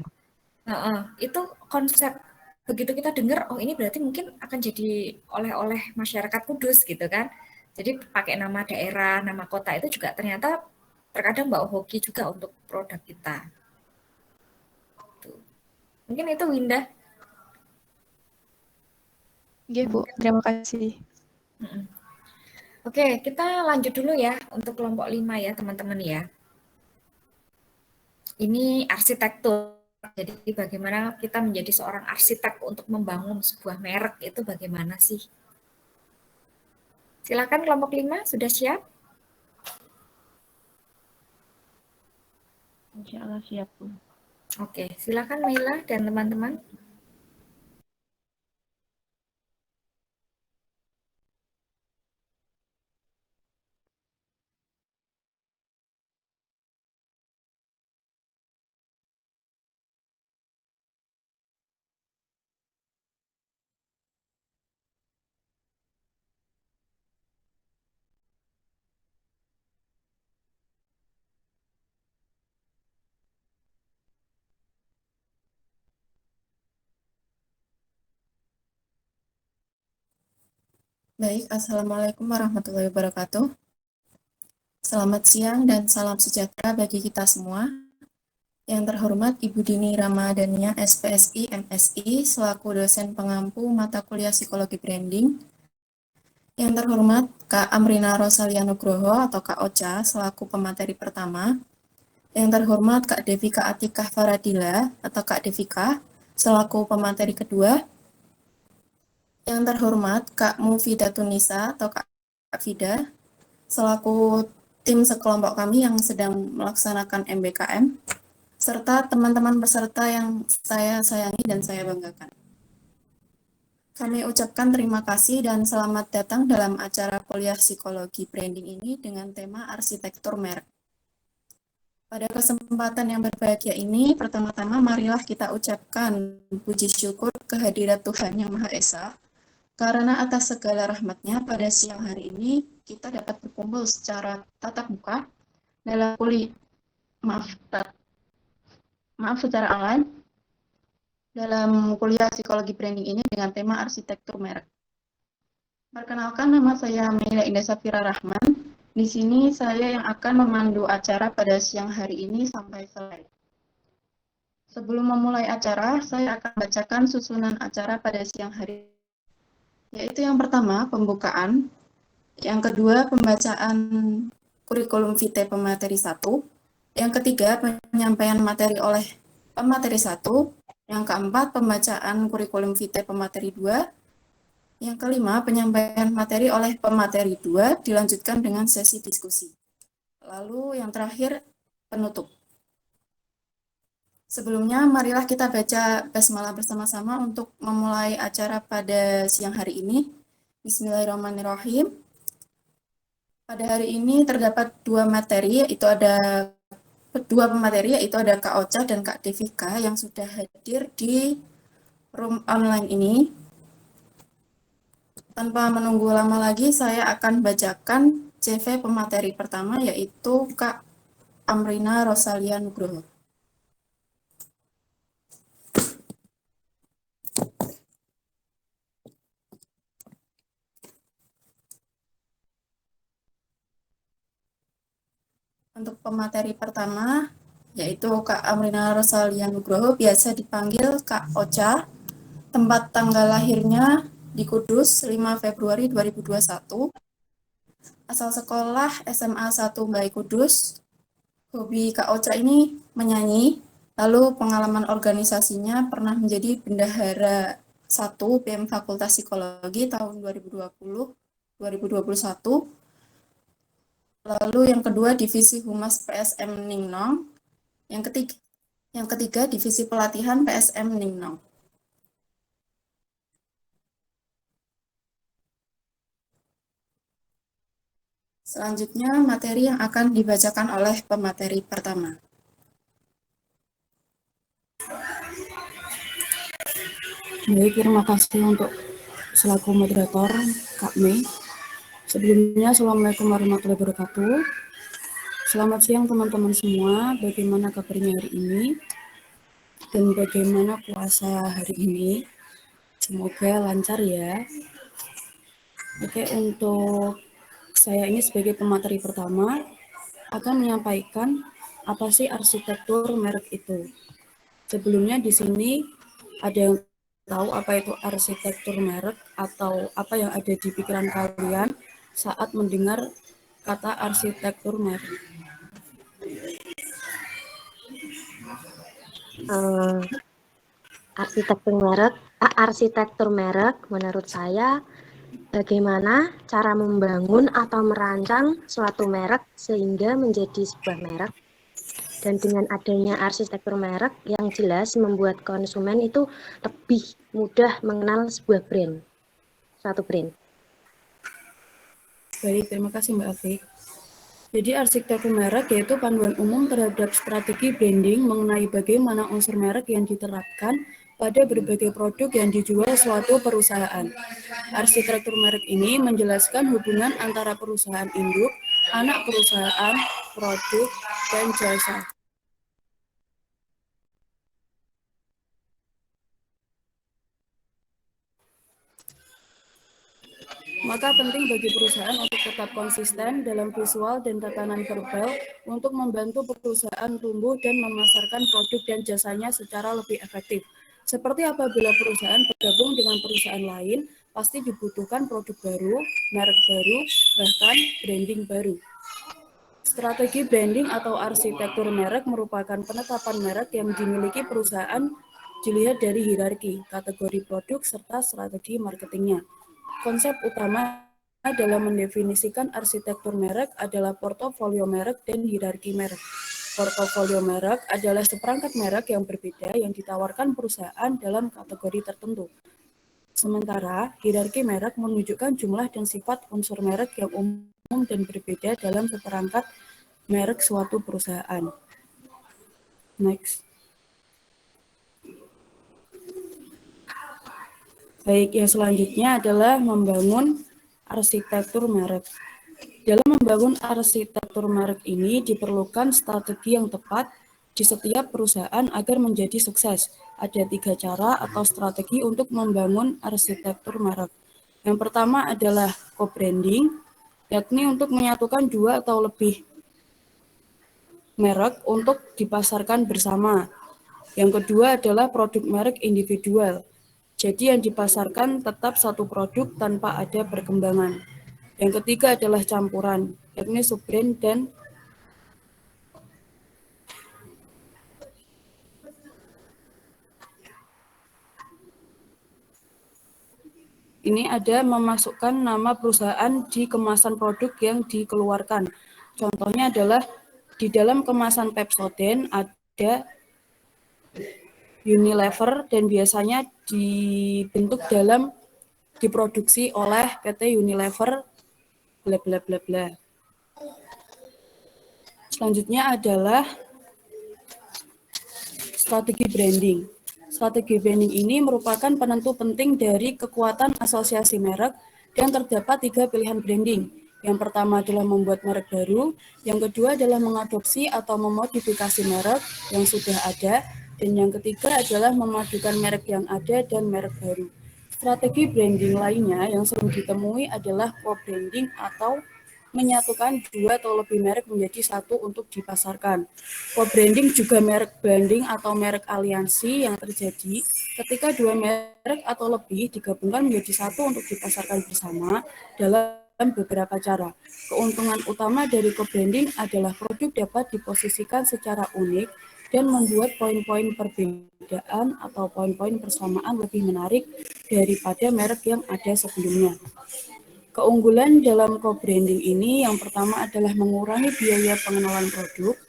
A: Itu konsep begitu kita dengar, oh ini berarti mungkin akan jadi oleh-oleh masyarakat Kudus gitu kan. Jadi pakai nama daerah, nama kota itu juga ternyata terkadang bawa hoki juga untuk produk kita. Mungkin itu Winda.
B: Iya Bu, terima kasih.
A: Oke, kita lanjut dulu ya untuk kelompok 5 ya teman-teman ya. Ini arsitektur. Jadi bagaimana kita menjadi seorang arsitek untuk membangun sebuah merek itu bagaimana sih? Silakan kelompok 5 sudah siap?
D: Insya Allah siap, Bu.
A: Oke, silakan Maila dan teman-teman.
K: Baik, Assalamualaikum warahmatullahi wabarakatuh. Selamat siang dan salam sejahtera bagi kita semua. Yang terhormat Ibu Dini Ramadhania, SPSI, MSI, selaku dosen pengampu mata kuliah Psikologi Branding. Yang terhormat Kak Amrina Rosalia Nugroho atau Kak Ocha, selaku pemateri pertama. Yang terhormat Kak Devika Atikah Faradila atau Kak Devika, selaku pemateri kedua. Yang terhormat Kak Mufidah Tunisa atau Kak Fida, selaku tim sekelompok kami yang sedang melaksanakan MBKM, serta teman-teman peserta yang saya sayangi dan saya banggakan. Kami ucapkan terima kasih dan selamat datang dalam acara kuliah psikologi branding ini dengan tema arsitektur merek. Pada kesempatan yang berbahagia ini, pertama-tama marilah kita ucapkan puji syukur kehadirat Tuhan Yang Maha Esa, karena atas segala rahmatnya pada siang hari ini kita dapat berkumpul secara tatap muka dalam secara online dalam kuliah psikologi branding ini dengan tema arsitektur merek. Perkenalkan, nama saya Maila Indah Safira Rahman. Di sini saya yang akan memandu acara pada siang hari ini sampai selesai. Sebelum memulai acara, saya akan bacakan susunan acara pada siang hari, yaitu yang pertama, pembukaan, yang kedua, pembacaan kurikulum vitae pemateri 1, yang ketiga, penyampaian materi oleh pemateri 1, yang keempat, pembacaan kurikulum vitae pemateri 2, yang kelima, penyampaian materi oleh pemateri 2, dilanjutkan dengan sesi diskusi. Lalu yang terakhir, penutup. Sebelumnya, marilah kita baca basmalah bersama-sama untuk memulai acara pada siang hari ini. Bismillahirrahmanirrahim. Pada hari ini terdapat dua pemateri, yaitu ada Kak Ocha dan Kak Devika yang sudah hadir di room online ini. Tanpa menunggu lama lagi, saya akan bacakan CV pemateri pertama, yaitu Kak Amrina Rosalia Nugroho. Untuk pemateri pertama, yaitu Kak Amrina Rosalia Nugroho, biasa dipanggil Kak Ocha. Tempat tanggal lahirnya di Kudus, 5 Februari 2021. Asal sekolah SMA 1 Baik Kudus. Hobi Kak Ocha ini menyanyi, lalu pengalaman organisasinya pernah menjadi bendahara 1 BEM Fakultas Psikologi tahun 2020-2021. Lalu yang kedua, Divisi Humas PSM Ningnong. Yang ketiga, Divisi Pelatihan PSM Ningnong. Selanjutnya, materi yang akan dibacakan oleh pemateri pertama.
L: Baik, terima kasih untuk selaku moderator Kak Mei. Sebelumnya, Assalamualaikum warahmatullahi wabarakatuh. Selamat siang teman-teman semua, bagaimana kabarnya hari ini? Dan bagaimana puasa hari ini? Semoga lancar ya. Oke, untuk saya ini sebagai pemateri pertama akan menyampaikan apa sih arsitektur merek itu. Sebelumnya di sini ada yang tahu apa itu arsitektur merek atau apa yang ada di pikiran kalian saat mendengar kata arsitektur merek?
M: Arsitektur merek menurut saya bagaimana cara membangun atau merancang suatu merek sehingga menjadi sebuah merek, dan dengan adanya arsitektur merek yang jelas membuat konsumen itu lebih mudah mengenal sebuah brand, suatu brand.
L: Baik, terima kasih Mbak Afik. Jadi arsitektur merek yaitu panduan umum terhadap strategi branding mengenai bagaimana unsur merek yang diterapkan pada berbagai produk yang dijual suatu perusahaan. Arsitektur merek ini menjelaskan hubungan antara perusahaan induk, anak perusahaan, produk, dan jasa. Maka penting bagi perusahaan untuk tetap konsisten dalam visual dan tatanan verbal untuk membantu perusahaan tumbuh dan memasarkan produk dan jasanya secara lebih efektif. Seperti apabila perusahaan bergabung dengan perusahaan lain, pasti dibutuhkan produk baru, merek baru, bahkan branding baru. Strategi branding atau arsitektur merek merupakan penetapan merek yang dimiliki perusahaan dilihat dari hierarki, kategori produk, serta strategi marketingnya. Konsep utama dalam mendefinisikan arsitektur merek adalah portofolio merek dan hierarki merek. Portofolio merek adalah seperangkat merek yang berbeda yang ditawarkan perusahaan dalam kategori tertentu. Sementara hierarki merek menunjukkan jumlah dan sifat unsur merek yang umum dan berbeda dalam seperangkat merek suatu perusahaan. Next. Baik, yang selanjutnya adalah membangun arsitektur merek. Dalam membangun arsitektur merek ini diperlukan strategi yang tepat di setiap perusahaan agar menjadi sukses. Ada 3 cara atau strategi untuk membangun arsitektur merek. Yang pertama adalah co-branding, yakni untuk menyatukan 2 atau lebih merek untuk dipasarkan bersama. Yang kedua adalah produk merek individual. Jadi yang dipasarkan tetap satu produk tanpa ada perkembangan. Yang ketiga adalah campuran, yakni sub-brand dan ini ada memasukkan nama perusahaan di kemasan produk yang dikeluarkan. Contohnya adalah di dalam kemasan Pepsodent ada Unilever dan biasanya dibentuk diproduksi oleh PT Unilever bla bla bla bla. Selanjutnya adalah strategi branding. Strategi branding ini merupakan penentu penting dari kekuatan asosiasi merek dan terdapat 3 pilihan branding. Yang pertama adalah membuat merek baru, yang kedua adalah mengadopsi atau memodifikasi merek yang sudah ada, dan yang ketiga adalah memadukan merek yang ada dan merek baru. Strategi branding lainnya yang sering ditemui adalah co-branding atau menyatukan 2 atau lebih merek menjadi satu untuk dipasarkan. Co-branding juga merek branding atau merek aliansi yang terjadi ketika 2 merek atau lebih digabungkan menjadi satu untuk dipasarkan bersama dalam beberapa cara. Keuntungan utama dari co-branding adalah produk dapat diposisikan secara unik dan membuat poin-poin perbedaan atau poin-poin persamaan lebih menarik daripada merek yang ada sebelumnya. Keunggulan dalam co-branding ini yang pertama adalah mengurangi biaya pengenalan produk,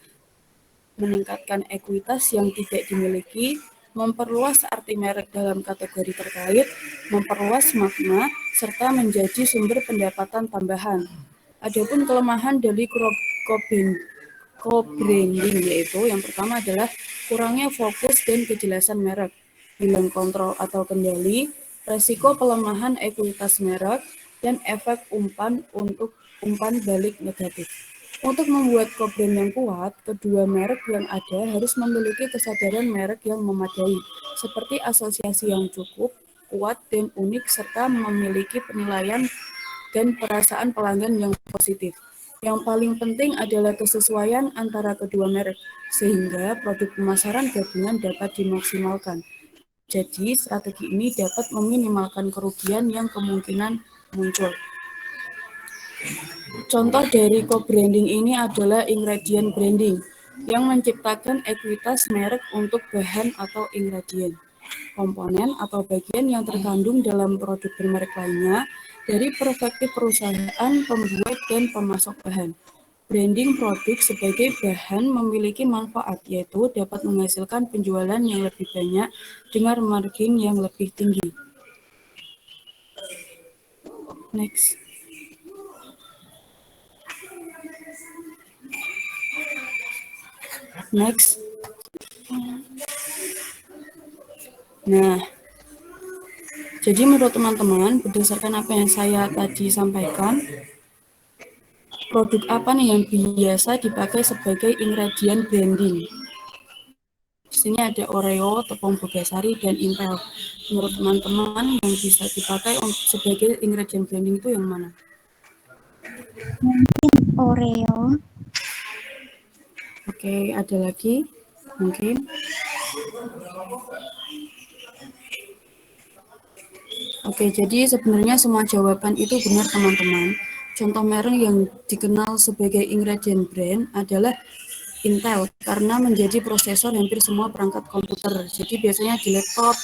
L: meningkatkan ekuitas yang tidak dimiliki, memperluas arti merek dalam kategori terkait, memperluas makna, serta menjadi sumber pendapatan tambahan. Adapun kelemahan dari co-branding yaitu yang pertama adalah kurangnya fokus dan kejelasan merek, hilang kontrol atau kendali, resiko pelemahan ekuitas merek, dan efek umpan balik negatif. Untuk membuat co-brand yang kuat, kedua merek yang ada harus memiliki kesadaran merek yang memadai, seperti asosiasi yang cukup, kuat, dan unik, serta memiliki penilaian dan perasaan pelanggan yang positif. Yang paling penting adalah kesesuaian antara kedua merek, sehingga produk pemasaran gabungan dapat dimaksimalkan. Jadi, strategi ini dapat meminimalkan kerugian yang kemungkinan muncul. Contoh dari co-branding ini adalah ingredient branding yang menciptakan ekuitas merek untuk bahan atau ingredient, komponen atau bagian yang terkandung dalam produk bermerek lainnya dari perspektif perusahaan, pembuat, dan pemasok bahan. Branding produk sebagai bahan memiliki manfaat, yaitu dapat menghasilkan penjualan yang lebih banyak dengan margin yang lebih tinggi. Next. Next. Nah, jadi menurut teman-teman, berdasarkan apa yang saya tadi sampaikan, produk apa nih yang biasa dipakai sebagai ingredient branding? Di sini ada Oreo, tepung Bogasari, dan Intel. Menurut teman-teman yang bisa dipakai sebagai ingredient branding itu yang mana?
N: Oreo.
L: Oke, ada lagi? Mungkin. Oke, jadi sebenarnya semua jawaban itu benar teman-teman. Contoh merek yang dikenal sebagai ingredient brand adalah Intel karena menjadi prosesor hampir semua perangkat komputer. Jadi biasanya di laptop,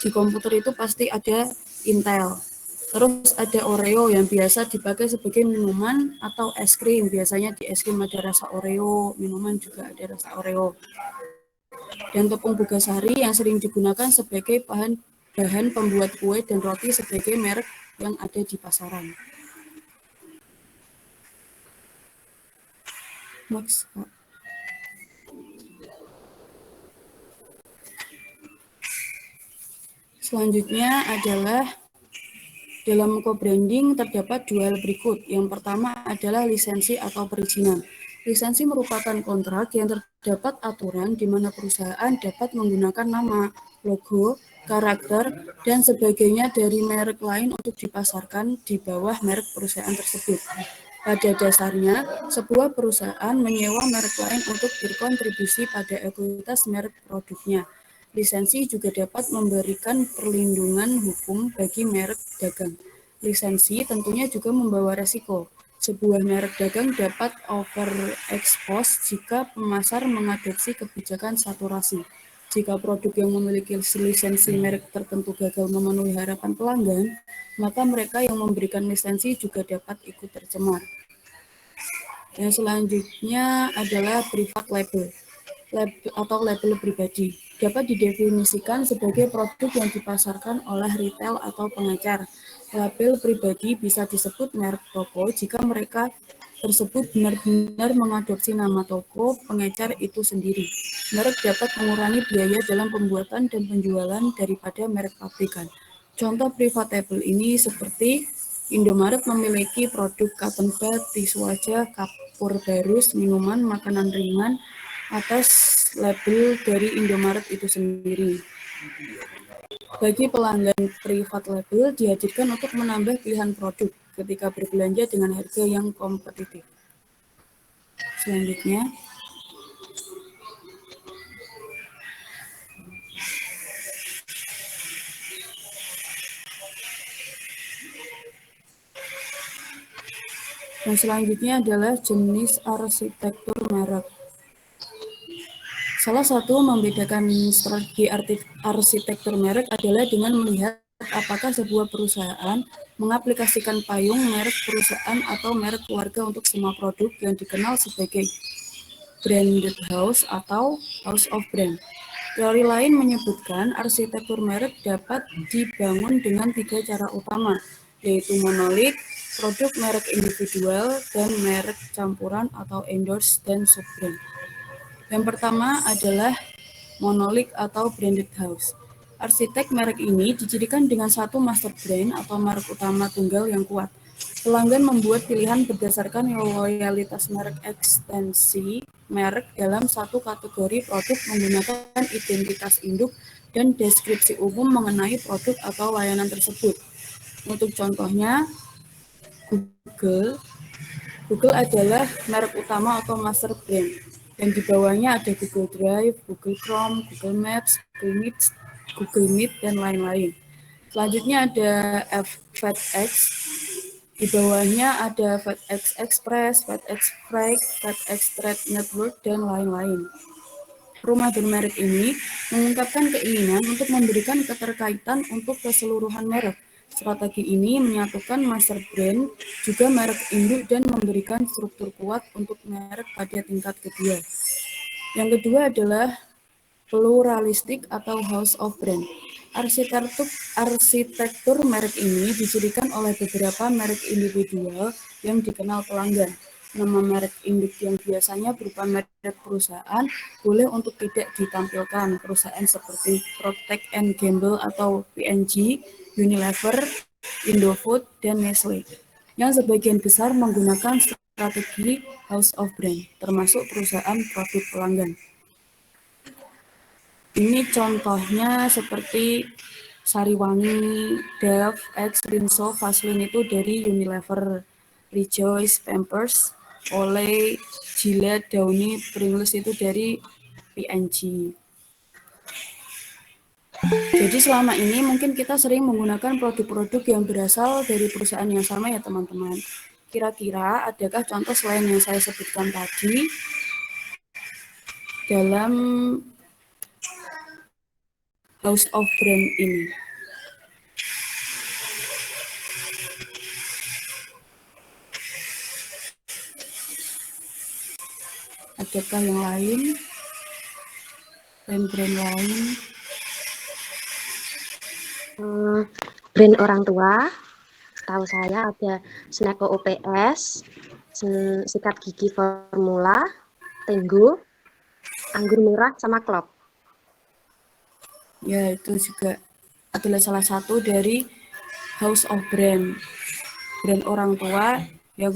L: di komputer itu pasti ada Intel. Terus ada Oreo yang biasa dipakai sebagai minuman atau es krim. Biasanya di es krim ada rasa Oreo, minuman juga ada rasa Oreo. Dan tepung Bogasari yang sering digunakan sebagai bahan pembuat kue dan roti sebagai merek yang ada di pasaran. Next, Kak. Selanjutnya adalah dalam co-branding terdapat dua hal berikut. Yang pertama adalah lisensi atau perizinan. Lisensi merupakan kontrak yang terdapat aturan di mana perusahaan dapat menggunakan nama, logo, karakter, dan sebagainya dari merek lain untuk dipasarkan di bawah merek perusahaan tersebut. Pada dasarnya, sebuah perusahaan menyewa merek lain untuk berkontribusi pada ekuitas merek produknya. Lisensi juga dapat memberikan perlindungan hukum bagi merek dagang. Lisensi tentunya juga membawa resiko. Sebuah merek dagang dapat overexpose jika pemasar mengadopsi kebijakan saturasi. Jika produk yang memiliki lisensi merek tertentu gagal memenuhi harapan pelanggan, maka mereka yang memberikan lisensi juga dapat ikut tercemar. Yang selanjutnya adalah private label atau label pribadi. Dapat didefinisikan sebagai produk yang dipasarkan oleh retail atau pengecar. Label pribadi bisa disebut merek toko jika mereka tersebut benar-benar mengadopsi nama toko pengecar itu sendiri. Merek dapat mengurangi biaya dalam pembuatan dan penjualan daripada merek pabrikan. Contoh private label ini seperti Indomaret memiliki produk cotton bud, tisu wajah, kapur barus, minuman, makanan ringan atas label dari Indomaret itu sendiri. Bagi pelanggan private label dihadirkan untuk menambah pilihan produk ketika berbelanja dengan harga yang kompetitif. Selanjutnya, yang selanjutnya adalah jenis arsitektur merek. Salah satu membedakan strategi arsitektur merek adalah dengan melihat apakah sebuah perusahaan mengaplikasikan payung merek perusahaan atau merek keluarga untuk semua produk yang dikenal sebagai branded house atau house of brand. Teori lain menyebutkan arsitektur merek dapat dibangun dengan 3 cara utama, yaitu monolit, produk merek individual, dan merek campuran atau endorse dan sub-brand. Yang pertama adalah monolit atau branded house. Arsitek merek ini dicirikan dengan satu master brand atau merek utama tunggal yang kuat. Pelanggan membuat pilihan berdasarkan loyalitas merek ekstensi merek dalam satu kategori produk menggunakan identitas induk dan deskripsi umum mengenai produk atau layanan tersebut. Untuk contohnya, Google adalah merek utama atau master brand, dan di bawahnya ada Google Drive, Google Chrome, Google Maps, Google Meet, dan lain-lain. Selanjutnya ada FedEx. Di bawahnya ada FedEx Express, FedEx Freight, FedEx Trade Network, dan lain-lain. Rumah bermerek ini mengungkapkan keinginan untuk memberikan keterkaitan untuk keseluruhan merek. Strategi ini menyatukan master brand, juga merek induk, dan memberikan struktur kuat untuk merek pada tingkat kedua. Yang kedua adalah pluralistik atau house of brand. Arsitektur merek ini dicirikan oleh beberapa merek individual yang dikenal pelanggan. Nama merek induk yang biasanya berupa merek perusahaan boleh untuk tidak ditampilkan. Perusahaan seperti Procter & Gamble atau P&G, Unilever, Indofood, dan Nestle, yang sebagian besar menggunakan strategi house of brand, termasuk perusahaan produk pelanggan. Ini contohnya seperti Sariwangi, Dove, X, Rinso, Vaseline itu dari Unilever, Rejoice, Pampers, Olay, Gillette, Downy, Pringles itu dari P&G. Jadi selama ini mungkin kita sering menggunakan produk-produk yang berasal dari perusahaan yang sama ya teman-teman. Kira-kira adakah contoh selain yang saya sebutkan tadi dalam house of brand ini? Adakah yang lain? Brand-brand lain?
M: Brand orang tua, tahu saya ada Snacko OPS, sikat gigi Formula, Tenggo, anggur merah, sama Klop.
L: Ya, itu juga adalah salah satu dari house of brand orang tua yang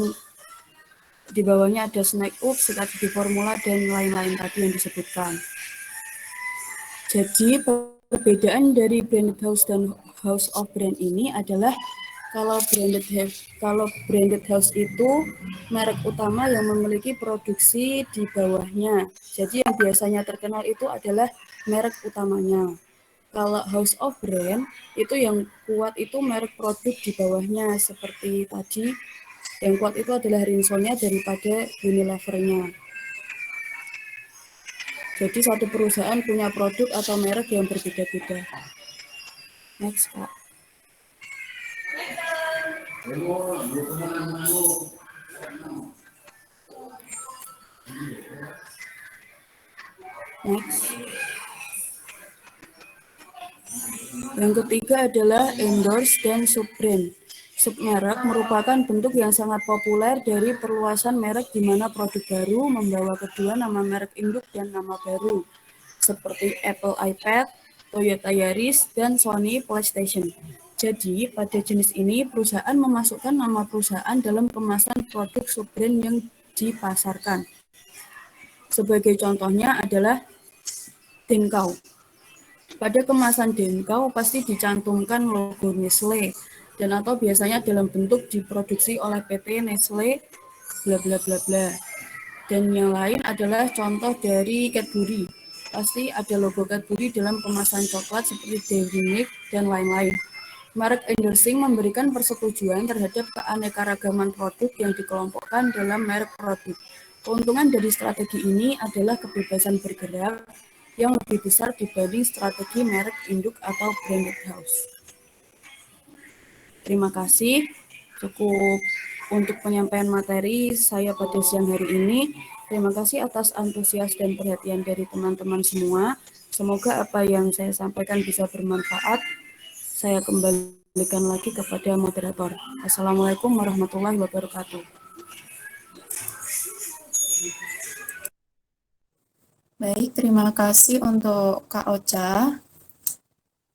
L: di bawahnya ada Snack Up, sikat gigi Formula, dan lain-lain tadi yang disebutkan. Jadi perbedaan dari branded house dan house of brand ini adalah kalau branded house itu merek utama yang memiliki produksi di bawahnya. Jadi yang biasanya terkenal itu adalah merek utamanya. Kalau house of brand itu yang kuat itu merek produk di bawahnya, seperti tadi yang kuat itu adalah Rinso-nya daripada Unilever-nya. Jadi satu perusahaan punya produk atau merek yang berbeda-beda. Next, Pak. Next. Yang ketiga adalah endorse dan sub-brand. Submerek merupakan bentuk yang sangat populer dari perluasan merek di mana produk baru membawa kedua nama merek induk dan nama baru, seperti Apple iPad, Toyota Yaris, dan Sony PlayStation. Jadi, pada jenis ini, perusahaan memasukkan nama perusahaan dalam kemasan produk sub-brand yang dipasarkan. Sebagai contohnya adalah Denkau. Pada kemasan Denkau pasti dicantumkan logo Nestle, dan atau biasanya dalam bentuk diproduksi oleh PT Nestle, bla bla bla bla. Dan yang lain adalah contoh dari Cadbury. Pasti ada logo Cadbury dalam kemasan coklat seperti Dairy Milk dan lain-lain. Merek endorsing memberikan persetujuan terhadap keanekaragaman produk yang dikelompokkan dalam merek produk. Keuntungan dari strategi ini adalah kebebasan bergerak yang lebih besar dibanding strategi merek induk atau branded house. Terima kasih, cukup untuk penyampaian materi saya pada siang hari ini. Terima kasih atas antusias dan perhatian dari teman-teman semua. Semoga apa yang saya sampaikan bisa bermanfaat. Saya kembalikan lagi kepada moderator. Assalamualaikum warahmatullahi wabarakatuh.
K: Baik, terima kasih untuk Kak Ocha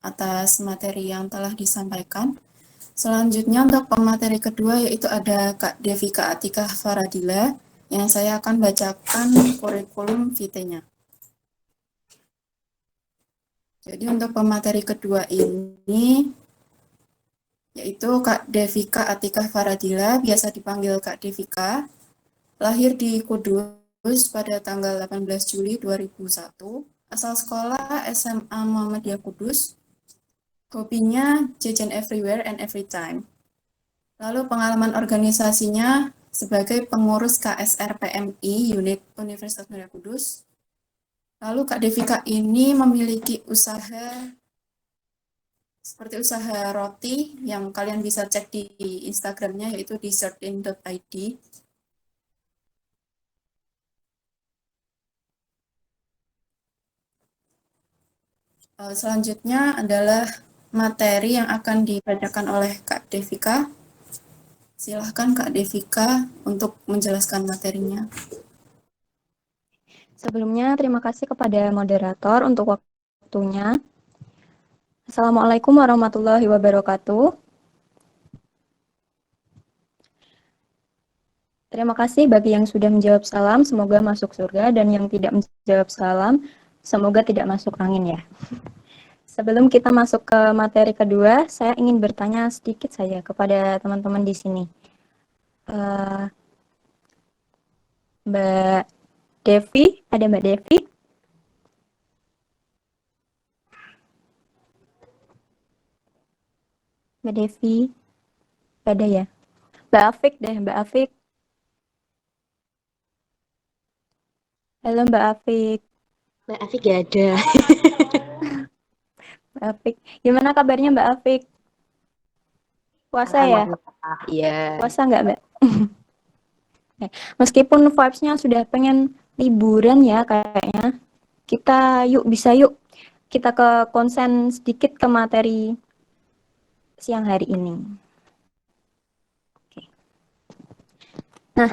K: atas materi yang telah disampaikan. Selanjutnya untuk pemateri kedua yaitu ada Kak Devika Atika Faradila yang saya akan bacakan kurikulum vitae-nya. Jadi untuk pemateri kedua ini yaitu Kak Devika Atika Faradila, biasa dipanggil Kak Devika, lahir di Kudus pada tanggal 18 Juli 2001, asal sekolah SMA Muhammadiyah Kudus. Hobinya jajan everywhere and every time. Lalu pengalaman organisasinya sebagai pengurus KSR PMI Unit Universitas Muria Kudus. Lalu Kak Devika ini memiliki usaha seperti usaha roti yang kalian bisa cek di Instagramnya yaitu dessertin.id. Selanjutnya adalah materi yang akan dibacakan oleh Kak Devika. Silahkan Kak Devika untuk menjelaskan materinya.
N: Sebelumnya, terima kasih kepada moderator untuk waktunya. Assalamualaikum warahmatullahi wabarakatuh. Terima kasih bagi yang sudah menjawab salam, semoga masuk surga, dan yang tidak menjawab salam, semoga tidak masuk angin ya. Sebelum kita masuk ke materi kedua, saya ingin bertanya sedikit saja kepada teman-teman di sini. Mbak Devi, ada Mbak Devi? Mbak Devi, ada ya? Mbak Afik deh, Mbak Afik. Halo Mbak Afik.
M: Mbak Afik gak ada.
N: Mbak Afik, gimana kabarnya Mbak Afik? Puasa ya?
M: Iya.
N: Puasa nggak Mbak? Meskipun vibes-nya sudah pengen liburan ya kayaknya, kita bisa yuk kita ke konsen sedikit ke materi siang hari ini. Oke. Nah,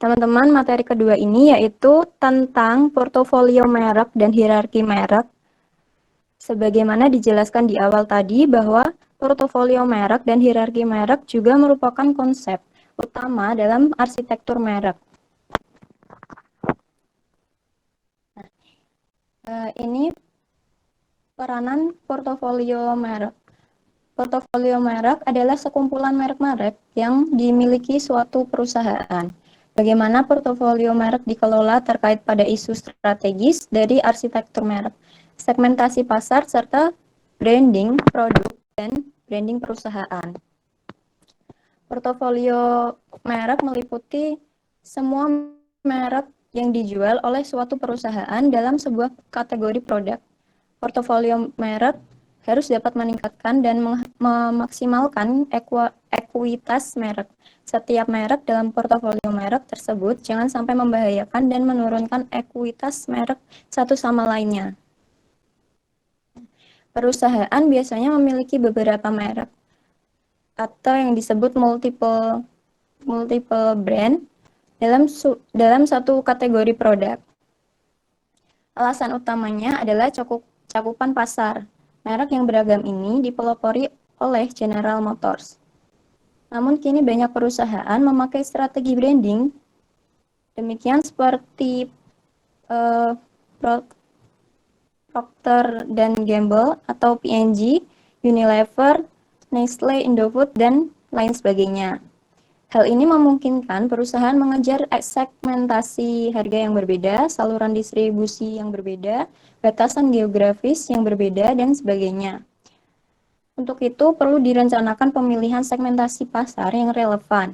N: teman-teman, materi kedua ini yaitu tentang portofolio merek dan hierarki merek. Sebagaimana dijelaskan di awal tadi bahwa portofolio merek dan hierarki merek juga merupakan konsep utama dalam arsitektur merek. Nah, ini peranan portofolio merek. Portofolio merek adalah sekumpulan merek-merek yang dimiliki suatu perusahaan. Bagaimana portofolio merek dikelola terkait pada isu strategis dari arsitektur merek, segmentasi pasar, serta branding produk dan branding perusahaan. Portofolio merek meliputi semua merek yang dijual oleh suatu perusahaan dalam sebuah kategori produk. Portofolio merek harus dapat meningkatkan dan memaksimalkan ekuitas merek. Setiap merek dalam portofolio merek tersebut jangan sampai membahayakan dan menurunkan ekuitas merek satu sama lainnya. Perusahaan biasanya memiliki beberapa merek atau yang disebut multiple brand dalam satu kategori produk. Alasan utamanya adalah cakupan pasar. Merek yang beragam ini dipelopori oleh General Motors. Namun kini banyak perusahaan memakai strategi branding, demikian seperti Procter & Gamble atau P&G, Unilever, Nestle, Indofood, dan lain sebagainya. Hal ini memungkinkan perusahaan mengejar segmentasi harga yang berbeda, saluran distribusi yang berbeda, batasan geografis yang berbeda, dan sebagainya. Untuk itu, perlu direncanakan pemilihan segmentasi pasar yang relevan.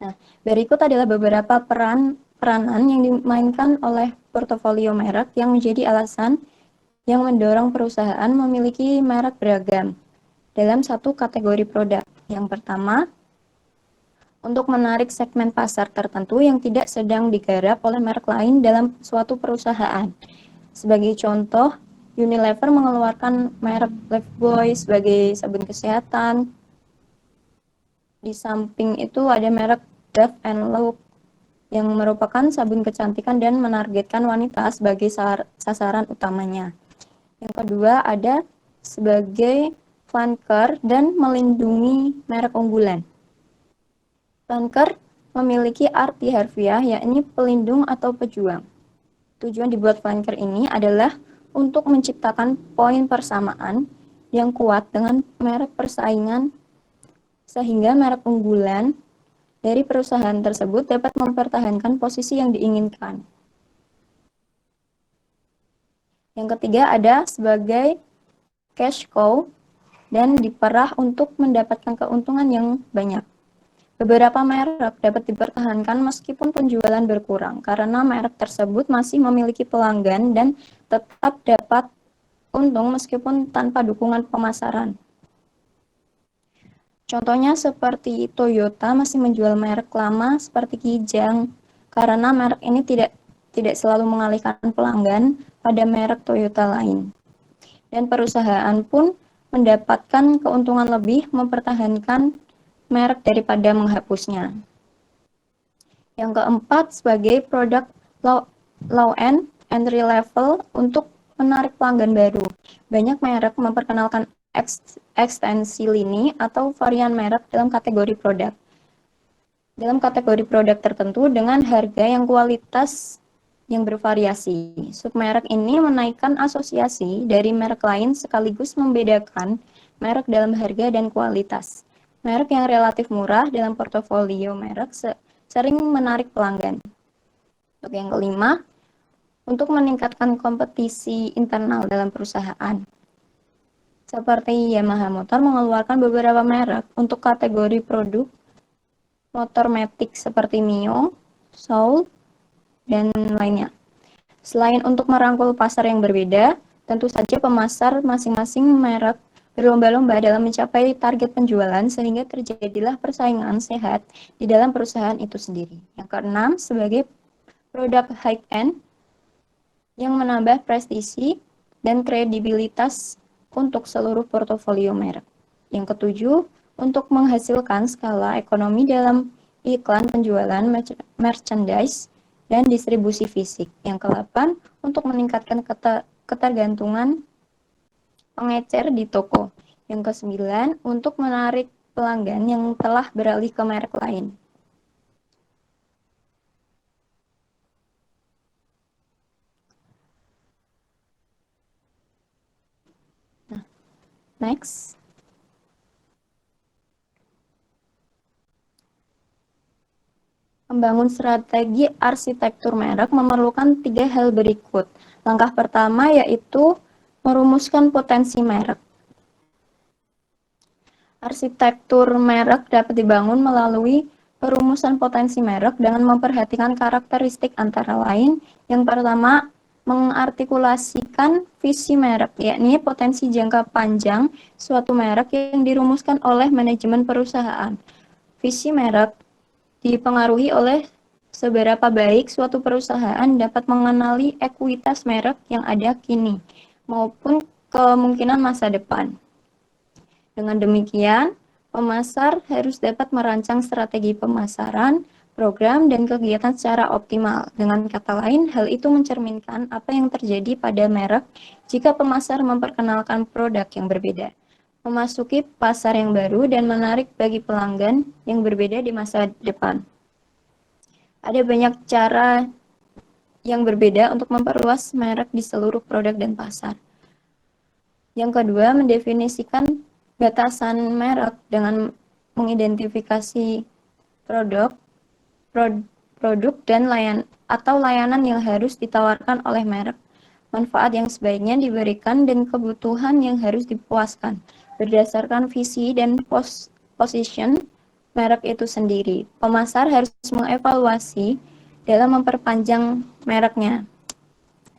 N: Nah, berikut adalah beberapa peranan yang dimainkan oleh portofolio merek yang menjadi alasan yang mendorong perusahaan memiliki merek beragam dalam satu kategori produk. Yang pertama, untuk menarik segmen pasar tertentu yang tidak sedang digarap oleh merek lain dalam suatu perusahaan. Sebagai contoh, Unilever mengeluarkan merek Lifebuoy sebagai sabun kesehatan. Di samping itu ada merek Dove and Look yang merupakan sabun kecantikan dan menargetkan wanita sebagai sasaran utamanya. Yang kedua ada sebagai flanker dan melindungi merek unggulan. Flanker memiliki arti harfiah yakni pelindung atau pejuang. Tujuan dibuat flanker ini adalah untuk menciptakan poin persamaan yang kuat dengan merek persaingan sehingga merek unggulan dari perusahaan tersebut dapat mempertahankan posisi yang diinginkan. Yang ketiga ada sebagai cash cow dan diperah untuk mendapatkan keuntungan yang banyak. Beberapa merek dapat dipertahankan meskipun penjualan berkurang karena merek tersebut masih memiliki pelanggan dan tetap dapat untung meskipun tanpa dukungan pemasaran. Contohnya seperti Toyota masih menjual merek lama seperti Kijang karena merek ini tidak selalu mengalihkan pelanggan pada merek Toyota lain. Dan perusahaan pun mendapatkan keuntungan lebih mempertahankan merek daripada menghapusnya. Yang keempat, sebagai produk low end entry level untuk menarik pelanggan baru. Banyak merek memperkenalkan ekstensi lini atau varian merek dalam kategori produk. Dalam kategori produk tertentu dengan harga yang kualitas yang bervariasi. Submerek ini menaikkan asosiasi dari merek lain sekaligus membedakan merek dalam harga dan kualitas. Merek yang relatif murah dalam portofolio merek sering menarik pelanggan. Untuk yang kelima, untuk meningkatkan kompetisi internal dalam perusahaan. Seperti Yamaha Motor mengeluarkan beberapa merek untuk kategori produk motor matic seperti Mio, Soul, dan lainnya. Selain untuk merangkul pasar yang berbeda, tentu saja pemasar masing-masing merek berlomba-lomba dalam mencapai target penjualan sehingga terjadilah persaingan sehat di dalam perusahaan itu sendiri. Yang keenam, sebagai produk high-end yang menambah prestisi dan kredibilitas untuk seluruh portofolio merek. Yang ketujuh, untuk menghasilkan skala ekonomi dalam iklan penjualan merchandise dan distribusi fisik. Yang ke-8, untuk meningkatkan ketergantungan pengecer di toko. Yang ke-9, untuk menarik pelanggan yang telah beralih ke merek lain. Next. Membangun strategi arsitektur merek memerlukan 3 hal berikut. Langkah pertama yaitu merumuskan potensi merek. Arsitektur merek dapat dibangun melalui perumusan potensi merek dengan memperhatikan karakteristik antara lain. Yang pertama, mengartikulasikan visi merek, yakni potensi jangka panjang suatu merek yang dirumuskan oleh manajemen perusahaan. Visi merek dipengaruhi oleh seberapa baik suatu perusahaan dapat mengenali ekuitas merek yang ada kini, maupun kemungkinan masa depan. Dengan demikian, pemasar harus dapat merancang strategi pemasaran, program, dan kegiatan secara optimal. Dengan kata lain, hal itu mencerminkan apa yang terjadi pada merek jika pemasar memperkenalkan produk yang berbeda, memasuki pasar yang baru, dan menarik bagi pelanggan yang berbeda di masa depan. Ada banyak cara yang berbeda untuk memperluas merek di seluruh produk dan pasar. Yang kedua, mendefinisikan batasan merek dengan mengidentifikasi produk dan layanan yang harus ditawarkan oleh merek, manfaat yang sebaiknya diberikan, dan kebutuhan yang harus dipuaskan berdasarkan visi dan position merek itu sendiri. Pemasar harus mengevaluasi dalam memperpanjang mereknya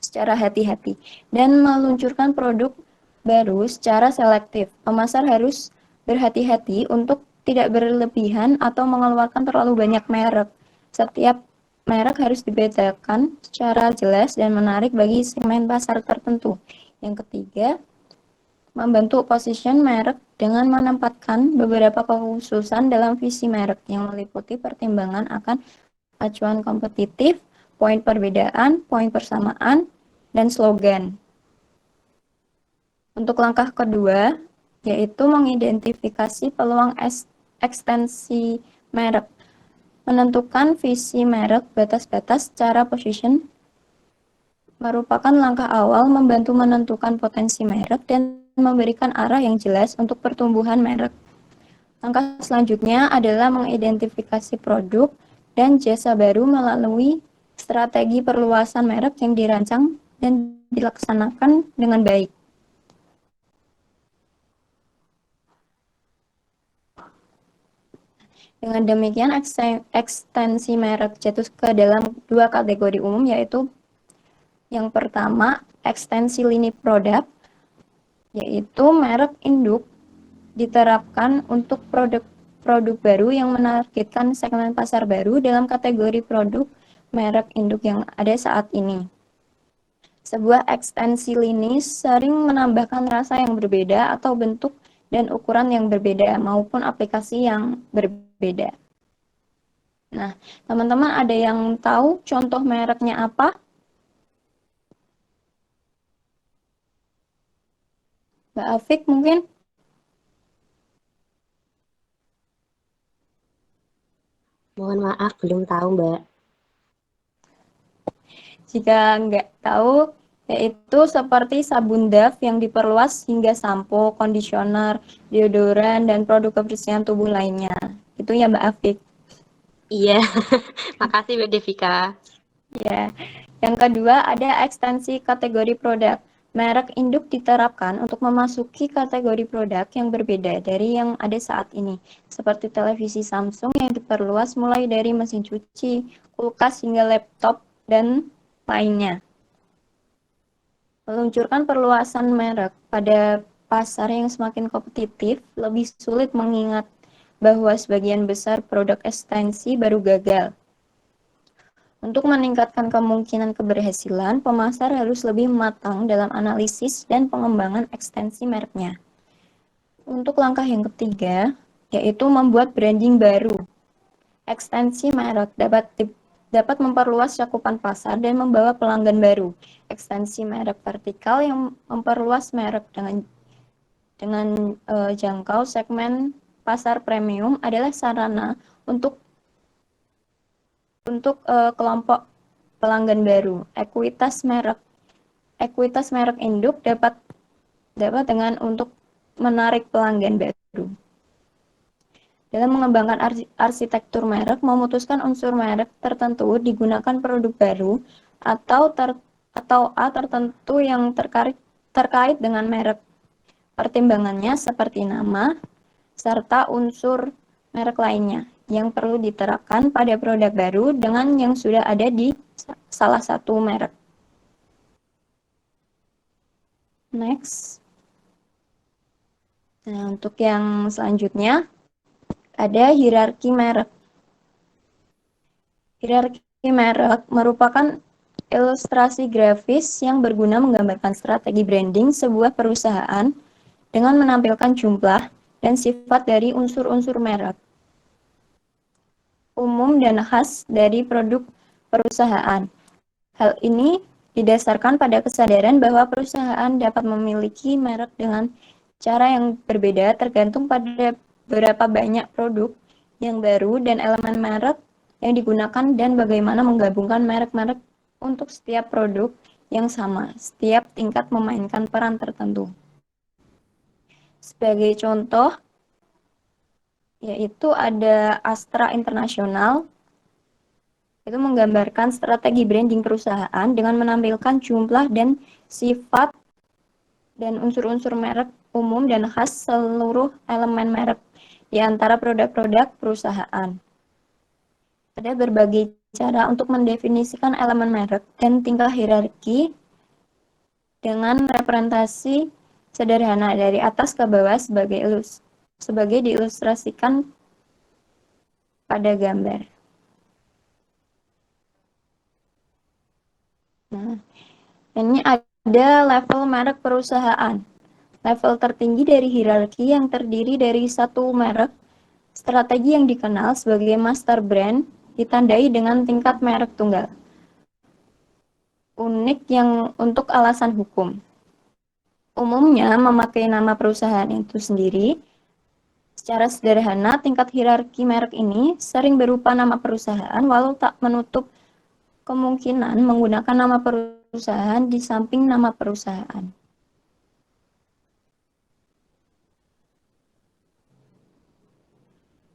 N: secara hati-hati dan meluncurkan produk baru secara selektif. Pemasar harus berhati-hati untuk tidak berlebihan atau mengeluarkan terlalu banyak merek. Setiap merek harus dibedakan secara jelas dan menarik bagi segmen pasar tertentu. Yang ketiga, membentuk position merek dengan menempatkan beberapa kekhususan dalam visi merek yang meliputi pertimbangan akan acuan kompetitif, poin perbedaan, poin persamaan, dan slogan. Untuk langkah kedua, yaitu mengidentifikasi peluang ekstensi merek. Menentukan visi merek, batas-batas, cara position merupakan langkah awal membantu menentukan potensi merek dan memberikan arah yang jelas untuk pertumbuhan merek. Langkah selanjutnya adalah mengidentifikasi produk dan jasa baru melalui strategi perluasan merek yang dirancang dan dilaksanakan dengan baik. Dengan demikian, ekstensi merek jatuh ke dalam dua kategori umum, yaitu yang pertama, ekstensi lini produk, yaitu merek induk diterapkan untuk produk baru yang menargetkan segmen pasar baru dalam kategori produk merek induk yang ada saat ini. Sebuah ekstensi lini sering menambahkan rasa yang berbeda atau bentuk dan ukuran yang berbeda maupun aplikasi yang berbeda. Nah, teman-teman ada yang tahu contoh mereknya apa? Mbak Afik mungkin?
M: Mohon maaf, belum tahu, Mbak.
N: Jika nggak tahu, yaitu seperti sabun Dove yang diperluas hingga sampo, kondisioner, deodoran, dan produk kebersihan tubuh lainnya. Itu ya Mbak Afik.
M: Iya, makasih Mbak Devika.
N: Ya. Yang kedua ada ekstensi kategori produk. Merek induk diterapkan untuk memasuki kategori produk yang berbeda dari yang ada saat ini, seperti televisi Samsung yang diperluas mulai dari mesin cuci, kulkas hingga laptop, dan lainnya. Meluncurkan perluasan merek pada pasar yang semakin kompetitif, lebih sulit mengingat bahwa sebagian besar produk ekstensi baru gagal. Untuk meningkatkan kemungkinan keberhasilan, pemasar harus lebih matang dalam analisis dan pengembangan ekstensi mereknya. Untuk langkah yang ketiga, yaitu membuat branding baru. Ekstensi merek dapat memperluas cakupan pasar dan membawa pelanggan baru. Ekstensi merek vertikal yang memperluas merek dengan jangkau segmen pasar premium adalah sarana untuk kelompok pelanggan baru. Ekuitas merek induk dapat dengan untuk menarik pelanggan baru. Dalam mengembangkan arsitektur merek, memutuskan unsur merek tertentu digunakan produk baru atau A tertentu yang terkait dengan merek. Pertimbangannya seperti nama serta unsur merek lainnya yang perlu diterapkan pada produk baru dengan yang sudah ada di salah satu merek. Next. Nah, untuk yang selanjutnya ada hierarki merek. Hierarki merek merupakan ilustrasi grafis yang berguna menggambarkan strategi branding sebuah perusahaan dengan menampilkan jumlah dan sifat dari unsur-unsur merek umum dan khas dari produk perusahaan. Hal ini didasarkan pada kesadaran bahwa perusahaan dapat memiliki merek dengan cara yang berbeda tergantung pada berapa banyak produk yang baru dan elemen merek yang digunakan dan bagaimana menggabungkan merek-merek untuk setiap produk yang sama. Setiap tingkat memainkan peran tertentu. Sebagai contoh, yaitu ada Astra International, itu menggambarkan strategi branding perusahaan dengan menampilkan jumlah dan sifat dan unsur-unsur merek umum dan khas seluruh elemen merek di antara produk-produk perusahaan. Ada berbagai cara untuk mendefinisikan elemen merek dan tingkah hierarki dengan representasi sederhana dari atas ke bawah sebagai diilustrasikan pada gambar. Nah, ini ada level merek perusahaan. Level tertinggi dari hierarki yang terdiri dari satu merek, strategi yang dikenal sebagai master brand, ditandai dengan tingkat merek tunggal. Unik yang untuk alasan hukum. Umumnya memakai nama perusahaan itu sendiri. Secara sederhana, tingkat hierarki merek ini sering berupa nama perusahaan, walau tak menutup kemungkinan menggunakan nama perusahaan di samping nama perusahaan.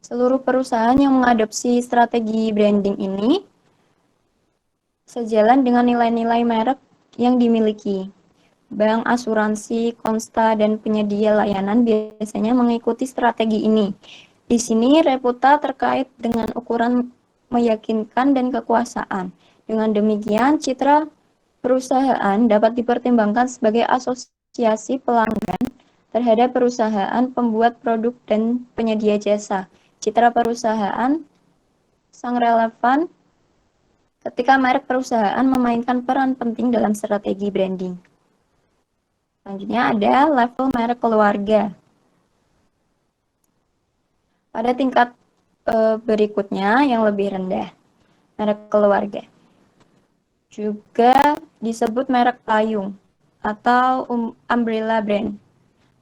N: Seluruh perusahaan yang mengadopsi strategi branding ini sejalan dengan nilai-nilai merek yang dimiliki. Bank, asuransi, konsta, dan penyedia layanan biasanya mengikuti strategi ini. Di sini reputa terkait dengan ukuran meyakinkan dan kekuasaan. Dengan demikian, citra perusahaan dapat dipertimbangkan sebagai asosiasi pelanggan terhadap perusahaan pembuat produk dan penyedia jasa. Citra perusahaan sangat relevan ketika merek perusahaan memainkan peran penting dalam strategi branding. Selanjutnya ada level merek keluarga. Pada tingkat berikutnya yang lebih rendah, merek keluarga. Juga disebut merek payung atau umbrella brand.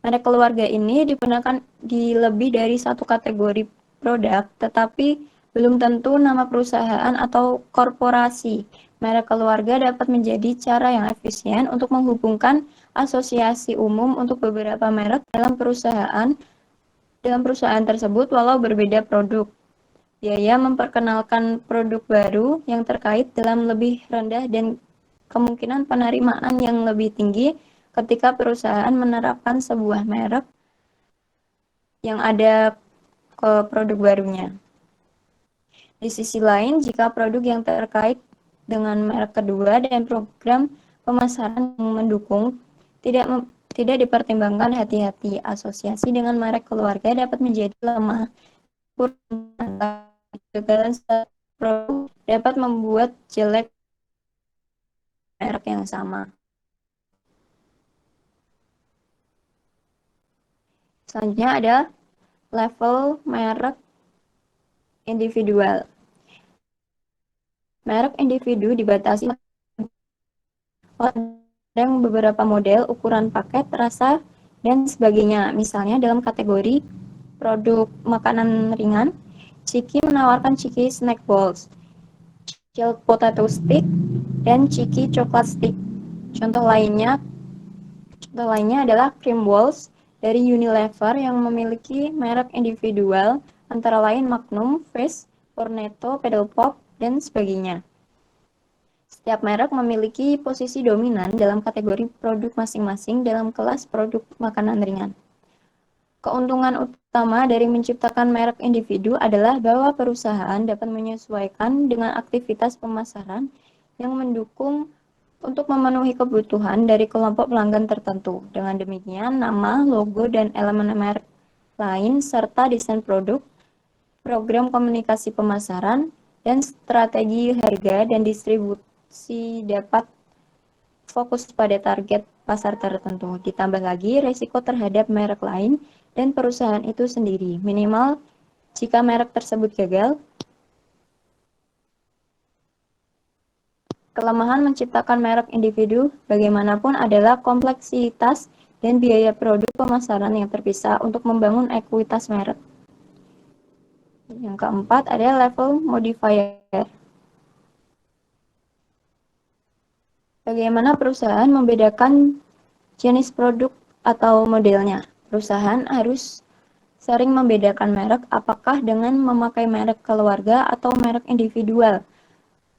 N: Merek keluarga ini digunakan di lebih dari satu kategori produk, tetapi belum tentu nama perusahaan atau korporasi. Merek keluarga dapat menjadi cara yang efisien untuk menghubungkan asosiasi umum untuk beberapa merek dalam perusahaan tersebut walau berbeda produk. Biaya memperkenalkan produk baru yang terkait dalam lebih rendah dan kemungkinan penerimaan yang lebih tinggi ketika perusahaan menerapkan sebuah merek yang ada ke produk barunya. Di sisi lain, jika produk yang terkait dengan merek kedua dan program pemasaran yang mendukung tidak dipertimbangkan hati-hati, asosiasi dengan merek keluarga dapat menjadi lemah. Kegagalan produk dapat membuat jelek merek yang sama. Selanjutnya ada level merek individual. Merek individu dibatasi oleh beberapa model, ukuran paket, rasa, dan sebagainya. Misalnya dalam kategori produk makanan ringan, Chiki menawarkan Chiki snack balls, chilled potato stick, dan Chiki coklat stick. Contoh lainnya adalah cream balls dari Unilever yang memiliki merek individual antara lain Magnum, Fizz, Cornetto, Pedal Pop, dan sebagainya. Setiap merek memiliki posisi dominan dalam kategori produk masing-masing dalam kelas produk makanan ringan. Keuntungan utama dari menciptakan merek individu adalah bahwa perusahaan dapat menyesuaikan dengan aktivitas pemasaran yang mendukung untuk memenuhi kebutuhan dari kelompok pelanggan tertentu. Dengan demikian, nama, logo, dan elemen merek lain serta desain produk, program komunikasi pemasaran, dan strategi harga dan distribusi dapat fokus pada target pasar tertentu. Ditambah lagi risiko terhadap merek lain dan perusahaan itu sendiri, minimal jika merek tersebut gagal. Kelemahan menciptakan merek individu bagaimanapun adalah kompleksitas dan biaya produk pemasaran yang terpisah untuk membangun ekuitas merek. Yang keempat ada level modifier. Bagaimana perusahaan membedakan jenis produk atau modelnya? Perusahaan harus sering membedakan merek apakah dengan memakai merek keluarga atau merek individual.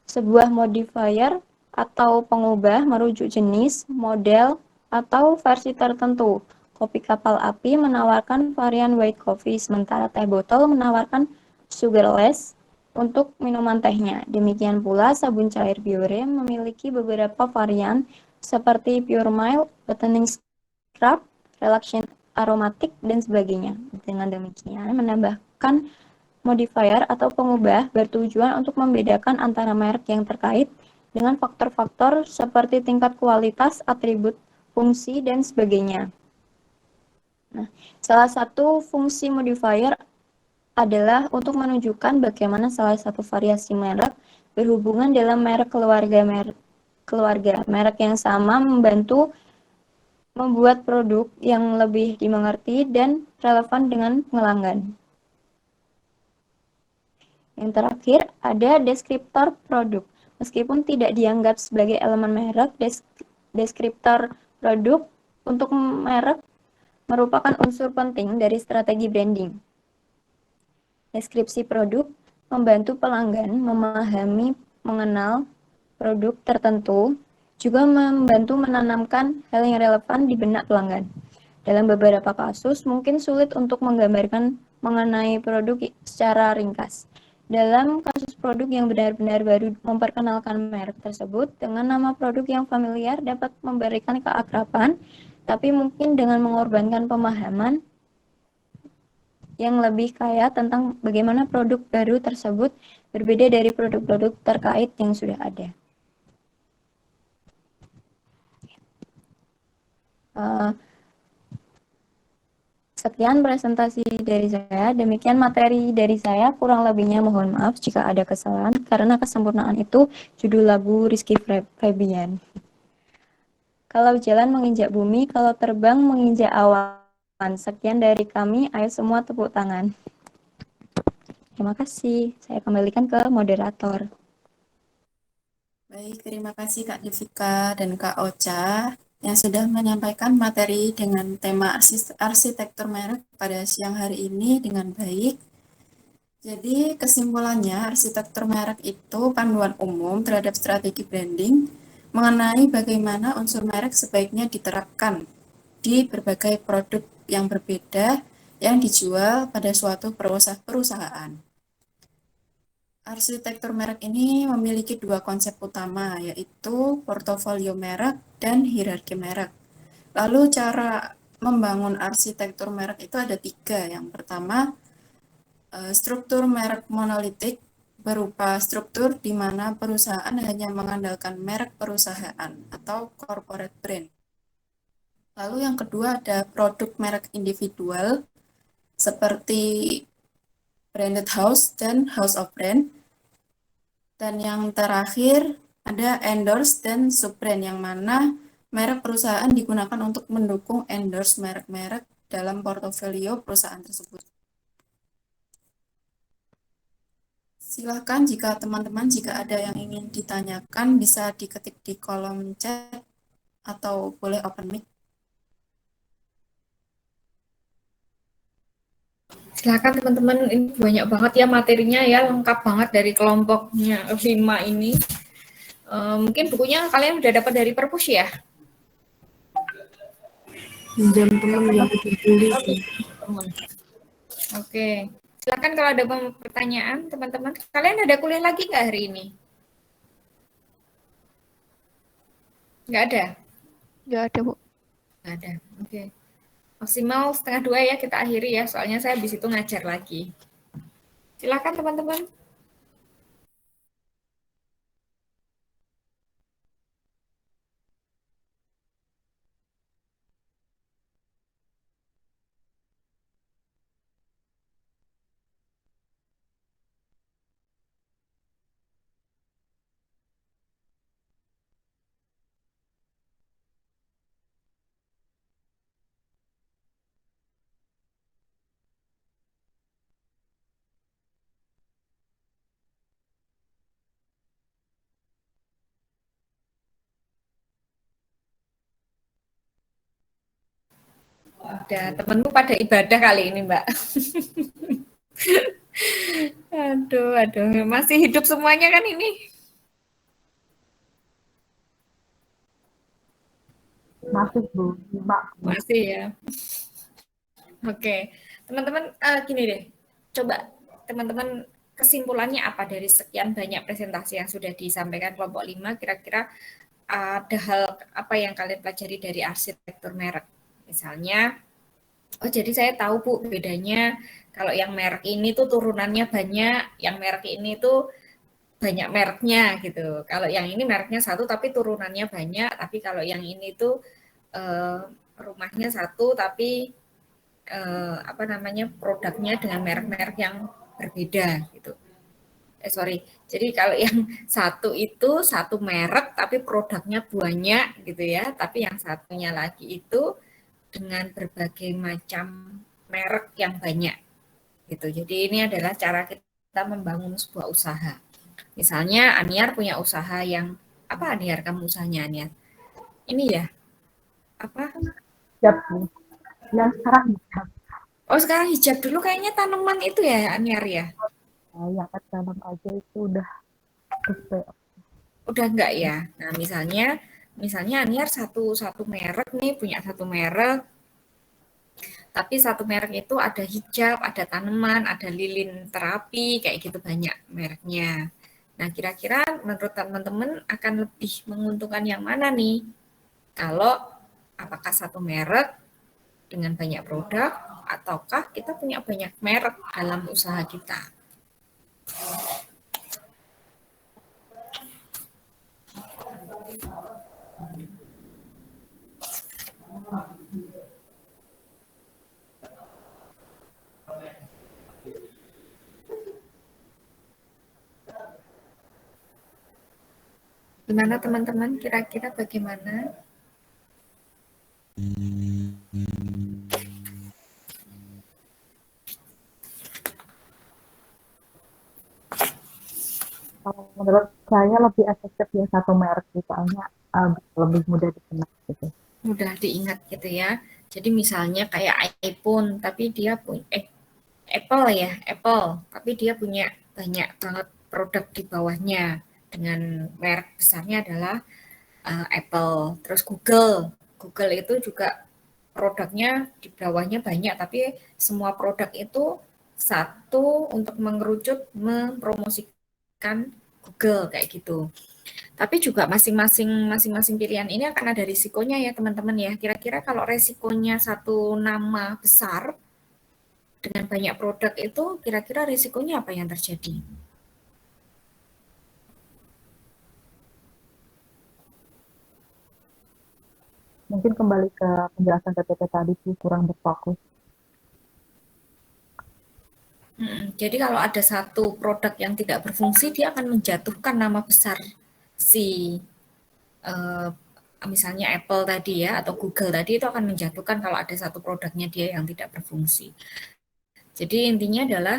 N: Sebuah modifier atau pengubah merujuk jenis, model, atau versi tertentu. Kopi kapal api menawarkan varian white coffee, sementara teh botol menawarkan sugarless untuk minuman tehnya. Demikian pula sabun cair Biore memiliki beberapa varian seperti Pure Mild, Whitening Scrub, Relaxation Aromatic, dan sebagainya. Dengan demikian menambahkan modifier atau pengubah bertujuan untuk membedakan antara merek yang terkait dengan faktor-faktor seperti tingkat kualitas, atribut, fungsi, dan sebagainya. Nah, salah satu fungsi modifier adalah untuk menunjukkan bagaimana salah satu variasi merek berhubungan dalam merek keluarga. Merek yang sama membantu membuat produk yang lebih dimengerti dan relevan dengan pelanggan. Yang terakhir, ada deskriptor produk. Meskipun tidak dianggap sebagai elemen merek, deskriptor produk untuk merek merupakan unsur penting dari strategi branding. Deskripsi produk membantu pelanggan memahami, mengenal produk tertentu, juga membantu menanamkan hal yang relevan di benak pelanggan. Dalam beberapa kasus, mungkin sulit untuk menggambarkan mengenai produk secara ringkas. Dalam kasus produk yang benar-benar baru memperkenalkan merek tersebut dengan nama produk yang familiar dapat memberikan keakraban, tapi mungkin dengan mengorbankan pemahaman yang lebih kaya tentang bagaimana produk baru tersebut berbeda dari produk-produk terkait yang sudah ada. Sekian presentasi dari saya. Demikian materi dari saya. Kurang lebihnya mohon maaf jika ada kesalahan, karena kesempurnaan itu judul lagu Rizky Febian. Kalau jalan menginjak bumi, kalau terbang menginjak awan. Sekian dari kami, ayo semua tepuk tangan. Terima kasih. Saya kembalikan ke moderator.
K: Baik, terima kasih Kak Devika dan Kak Ocha yang sudah menyampaikan materi dengan tema arsitektur merek pada siang hari ini dengan baik. Jadi kesimpulannya, arsitektur merek itu panduan umum terhadap strategi branding mengenai bagaimana unsur merek sebaiknya diterapkan di berbagai produk yang berbeda yang dijual pada suatu perusahaan. Arsitektur merek ini memiliki dua konsep utama, yaitu portofolio merek dan hierarki merek. Lalu cara membangun arsitektur merek itu ada tiga. Yang pertama, struktur merek monolitik berupa struktur di mana perusahaan hanya mengandalkan merek perusahaan atau corporate brand. Lalu yang kedua ada produk merek individual seperti branded house dan house of brand. Dan yang terakhir ada endorse dan sub-brand yang mana merek perusahaan digunakan untuk mendukung endorse merek-merek dalam portofolio perusahaan tersebut. Silahkan jika teman-teman ada yang ingin ditanyakan bisa diketik di kolom chat atau boleh open mic.
A: Silakan teman-teman, ini banyak banget ya materinya ya, lengkap banget dari kelompoknya 5 ini. Mungkin bukunya kalian udah dapat dari perpus ya?
L: Pinjam teman yang udah tulis.
A: Oke, silakan kalau ada pertanyaan teman-teman. Kalian ada kuliah lagi nggak hari ini? Nggak ada?
B: Nggak ada, Bu.
A: Nggak ada, oke. Maksimal 1:30 ya kita akhiri ya, soalnya saya habis itu ngajar lagi. Silakan teman-teman. Udah, temenku pada ibadah kali ini, Mbak. Aduh, masih hidup semuanya kan ini?
I: Masih, Bu. Mbak.
A: Masih ya. Oke, teman-teman gini deh, coba teman-teman kesimpulannya apa dari sekian banyak presentasi yang sudah disampaikan kelompok 5, kira-kira ada hal apa yang kalian pelajari dari arsitektur merek? Misalnya, oh jadi saya tahu Bu bedanya kalau yang merek ini tuh turunannya banyak, yang merek ini tuh banyak mereknya gitu. Kalau yang ini mereknya satu tapi turunannya banyak, tapi kalau yang ini tuh rumahnya satu tapi produknya dengan merek-merek yang berbeda gitu. Jadi kalau yang satu itu satu merek tapi produknya banyak gitu ya, tapi yang satunya lagi itu dengan berbagai macam merek yang banyak gitu. Jadi ini adalah cara kita membangun sebuah usaha. Misalnya Aniar punya usaha yang apa Aniar, kamu usahanya Aniar? Ini ya? Apa?
I: Hijab. Yang sekarang hijab.
A: Oh sekarang hijab, dulu kayaknya tanaman itu ya Aniar ya?
I: Ya kan tanam aja itu udah
A: Udah enggak ya? Nah misalnya Aniar satu merek nih, punya satu merek. Tapi satu merek itu ada hijab, ada tanaman, ada lilin terapi, kayak gitu banyak mereknya. Nah, kira-kira menurut teman-teman akan lebih menguntungkan yang mana nih? Kalau apakah satu merek dengan banyak produk, ataukah kita punya banyak merek dalam usaha kita? Gimana teman-teman, kira-kira bagaimana?
O: Kalau menurut saya lebih efektif ya satu merek sih, soalnya lebih mudah dikenal gitu.
A: Mudah diingat gitu ya. Jadi misalnya kayak iPhone, tapi dia punya Apple ya, Apple, tapi dia punya banyak banget produk di bawahnya dengan merek besarnya adalah Apple. Terus Google itu juga produknya di bawahnya banyak, tapi semua produk itu satu untuk mengerucut mempromosikan Google kayak gitu. Tapi juga masing-masing pilihan ini akan ada risikonya ya teman-teman ya. Kira-kira kalau resikonya satu nama besar dengan banyak produk itu, kira-kira risikonya apa yang terjadi?
O: Mungkin kembali ke penjelasan PPT tadi sih, kurang berfokus.
A: Jadi kalau ada satu produk yang tidak berfungsi, dia akan menjatuhkan nama besar si misalnya Apple tadi ya, atau Google tadi itu akan menjatuhkan kalau ada satu produknya dia yang tidak berfungsi. Jadi intinya adalah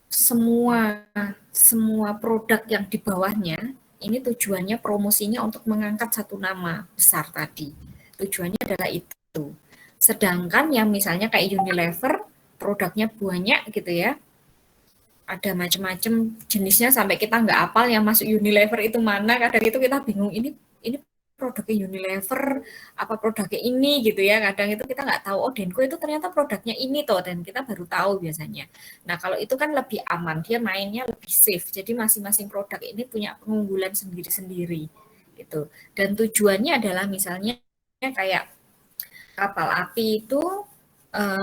A: semua produk yang di bawahnya ini tujuannya promosinya untuk mengangkat satu nama besar tadi. Tujuannya adalah itu. Sedangkan yang misalnya kayak Unilever, produknya banyak gitu ya. Ada macam-macam jenisnya sampai kita nggak hafal yang masuk Unilever itu mana. Kadang itu kita bingung ini produknya Unilever, apa produknya ini gitu ya. Kadang itu kita nggak tahu, oh Denko itu ternyata produknya ini toh, dan kita baru tahu biasanya. Nah kalau itu kan lebih aman, dia mainnya lebih safe. Jadi masing-masing produk ini punya keunggulan sendiri-sendiri gitu. Dan tujuannya adalah misalnya kayak kapal api itu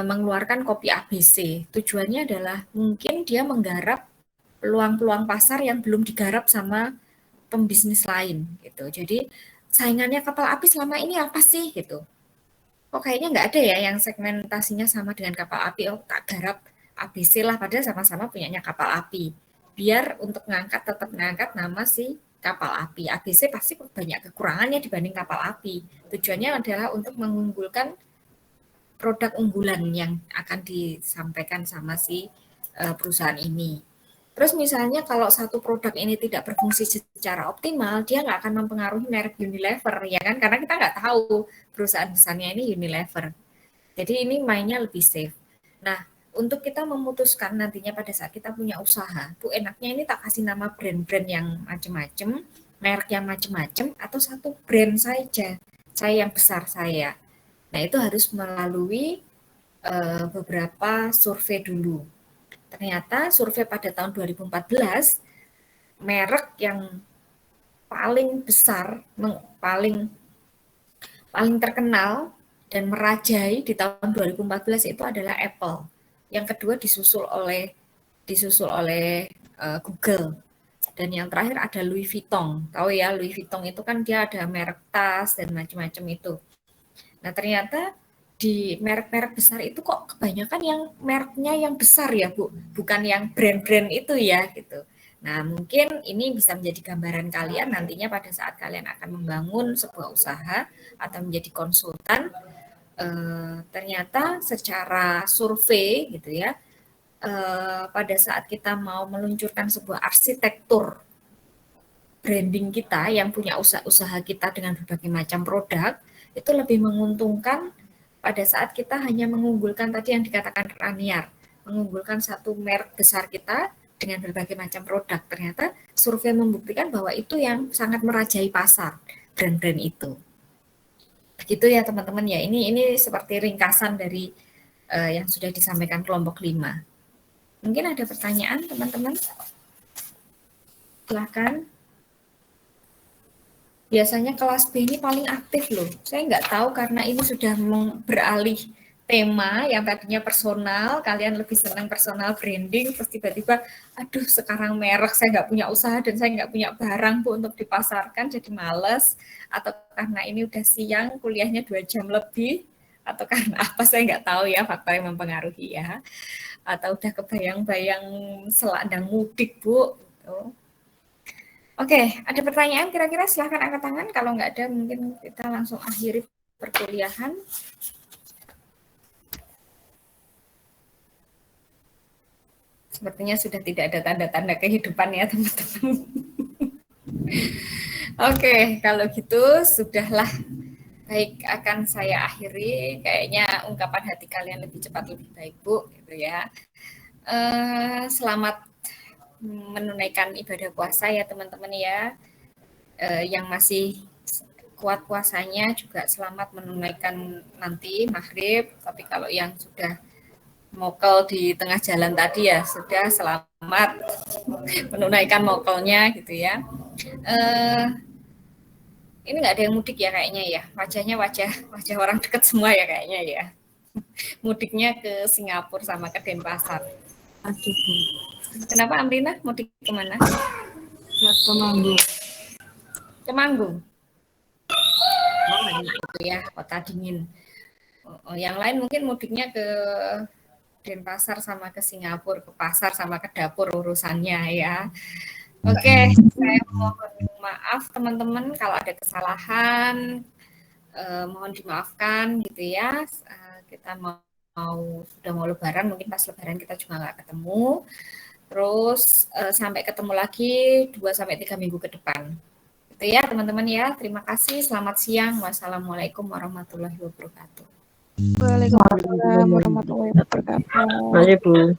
A: mengeluarkan kopi ABC. Tujuannya adalah mungkin dia menggarap peluang-peluang pasar yang belum digarap sama pembisnis lain gitu. Jadi saingannya kapal api selama ini apa sih gitu? Kok kayaknya nggak ada ya yang segmentasinya sama dengan kapal api. Oh tak garap ABC lah, padahal sama-sama punyanya kapal api. Biar untuk tetap ngangkat nama si kapal api. ABC pasti banyak kekurangannya dibanding kapal api. Tujuannya adalah untuk mengunggulkan produk unggulan yang akan disampaikan sama si perusahaan ini. Terus misalnya kalau satu produk ini tidak berfungsi secara optimal, dia nggak akan mempengaruhi merek Unilever, ya kan? Karena kita nggak tahu perusahaan besarnya ini Unilever. Jadi ini mainnya lebih safe. Nah, untuk kita memutuskan nantinya pada saat kita punya usaha, Bu enaknya ini tak kasih nama brand-brand yang macam-macam, merek yang macam-macam, atau satu brand saja, saya yang besar saya. Nah, itu harus melalui beberapa survei dulu. Ternyata survei pada tahun 2014, merek yang paling besar, paling terkenal dan merajai di tahun 2014 itu adalah Apple. Yang kedua disusul oleh Google. Dan yang terakhir ada Louis Vuitton. Tahu ya, Louis Vuitton itu kan dia ada merek tas dan macam-macam itu. Nah, ternyata di merek-merek besar itu kok kebanyakan yang mereknya yang besar ya, Bu. Bukan yang brand-brand itu ya, gitu. Nah, mungkin ini bisa menjadi gambaran kalian nantinya pada saat kalian akan membangun sebuah usaha atau menjadi konsultan. Ternyata secara survei gitu ya, pada saat kita mau meluncurkan sebuah arsitektur branding kita yang punya usaha kita dengan berbagai macam produk, itu lebih menguntungkan pada saat kita hanya mengunggulkan tadi yang dikatakan Raniar, mengunggulkan satu merek besar kita dengan berbagai macam produk. Ternyata survei membuktikan bahwa itu yang sangat merajai pasar, brand-brand itu. Begitu ya teman-teman ya. Ini seperti ringkasan dari yang sudah disampaikan kelompok 5. Mungkin ada pertanyaan teman-teman? Silakan. Biasanya kelas B ini paling aktif loh. Saya nggak tahu karena ini sudah beralih tema yang tadinya personal, kalian lebih senang personal branding, terus tiba-tiba, aduh sekarang merek, saya nggak punya usaha dan saya nggak punya barang Bu untuk dipasarkan, jadi males, atau karena ini udah siang, kuliahnya 2 jam lebih, atau karena apa saya nggak tahu ya faktor yang mempengaruhi ya, atau udah kebayang-bayang seladang mudik Bu, gitu. Oke, ada pertanyaan kira-kira silahkan angkat tangan. Kalau nggak ada mungkin kita langsung akhiri perkuliahan. Sepertinya sudah tidak ada tanda-tanda kehidupan ya teman-teman. Oke, kalau gitu sudahlah. Baik, akan saya akhiri. Kayaknya ungkapan hati kalian lebih cepat lebih baik Bu, gitu ya. Selamat menunaikan ibadah puasa ya teman-teman ya. Yang masih kuat puasanya juga selamat menunaikan nanti maghrib. Tapi kalau yang sudah mokel di tengah jalan tadi ya sudah selamat menunaikan mokelnya gitu ya. Ini nggak ada yang mudik ya kayaknya ya. Wajahnya wajah orang dekat semua ya kayaknya ya. Mudiknya ke Singapura sama ke Denpasar.
L: Aduh, Bu.
A: Kenapa Amrina mudik kemana?
L: Ke Temanggung.
A: Temanggung. Oh, itu ya kota dingin. Yang lain mungkin mudiknya ke Denpasar sama ke Singapura, ke pasar sama ke dapur urusannya ya. Oke, saya mohon maaf teman-teman kalau ada kesalahan, mohon dimaafkan gitu ya. Kita sudah mau lebaran, mungkin pas lebaran kita juga nggak ketemu. Terus sampai ketemu lagi 2-3 minggu ke depan. Gitu ya teman-teman ya. Terima kasih, selamat siang. Wassalamualaikum warahmatullahi wabarakatuh.
B: Waalaikumsalam warahmatullahi wabarakatuh.
I: Mari Bu.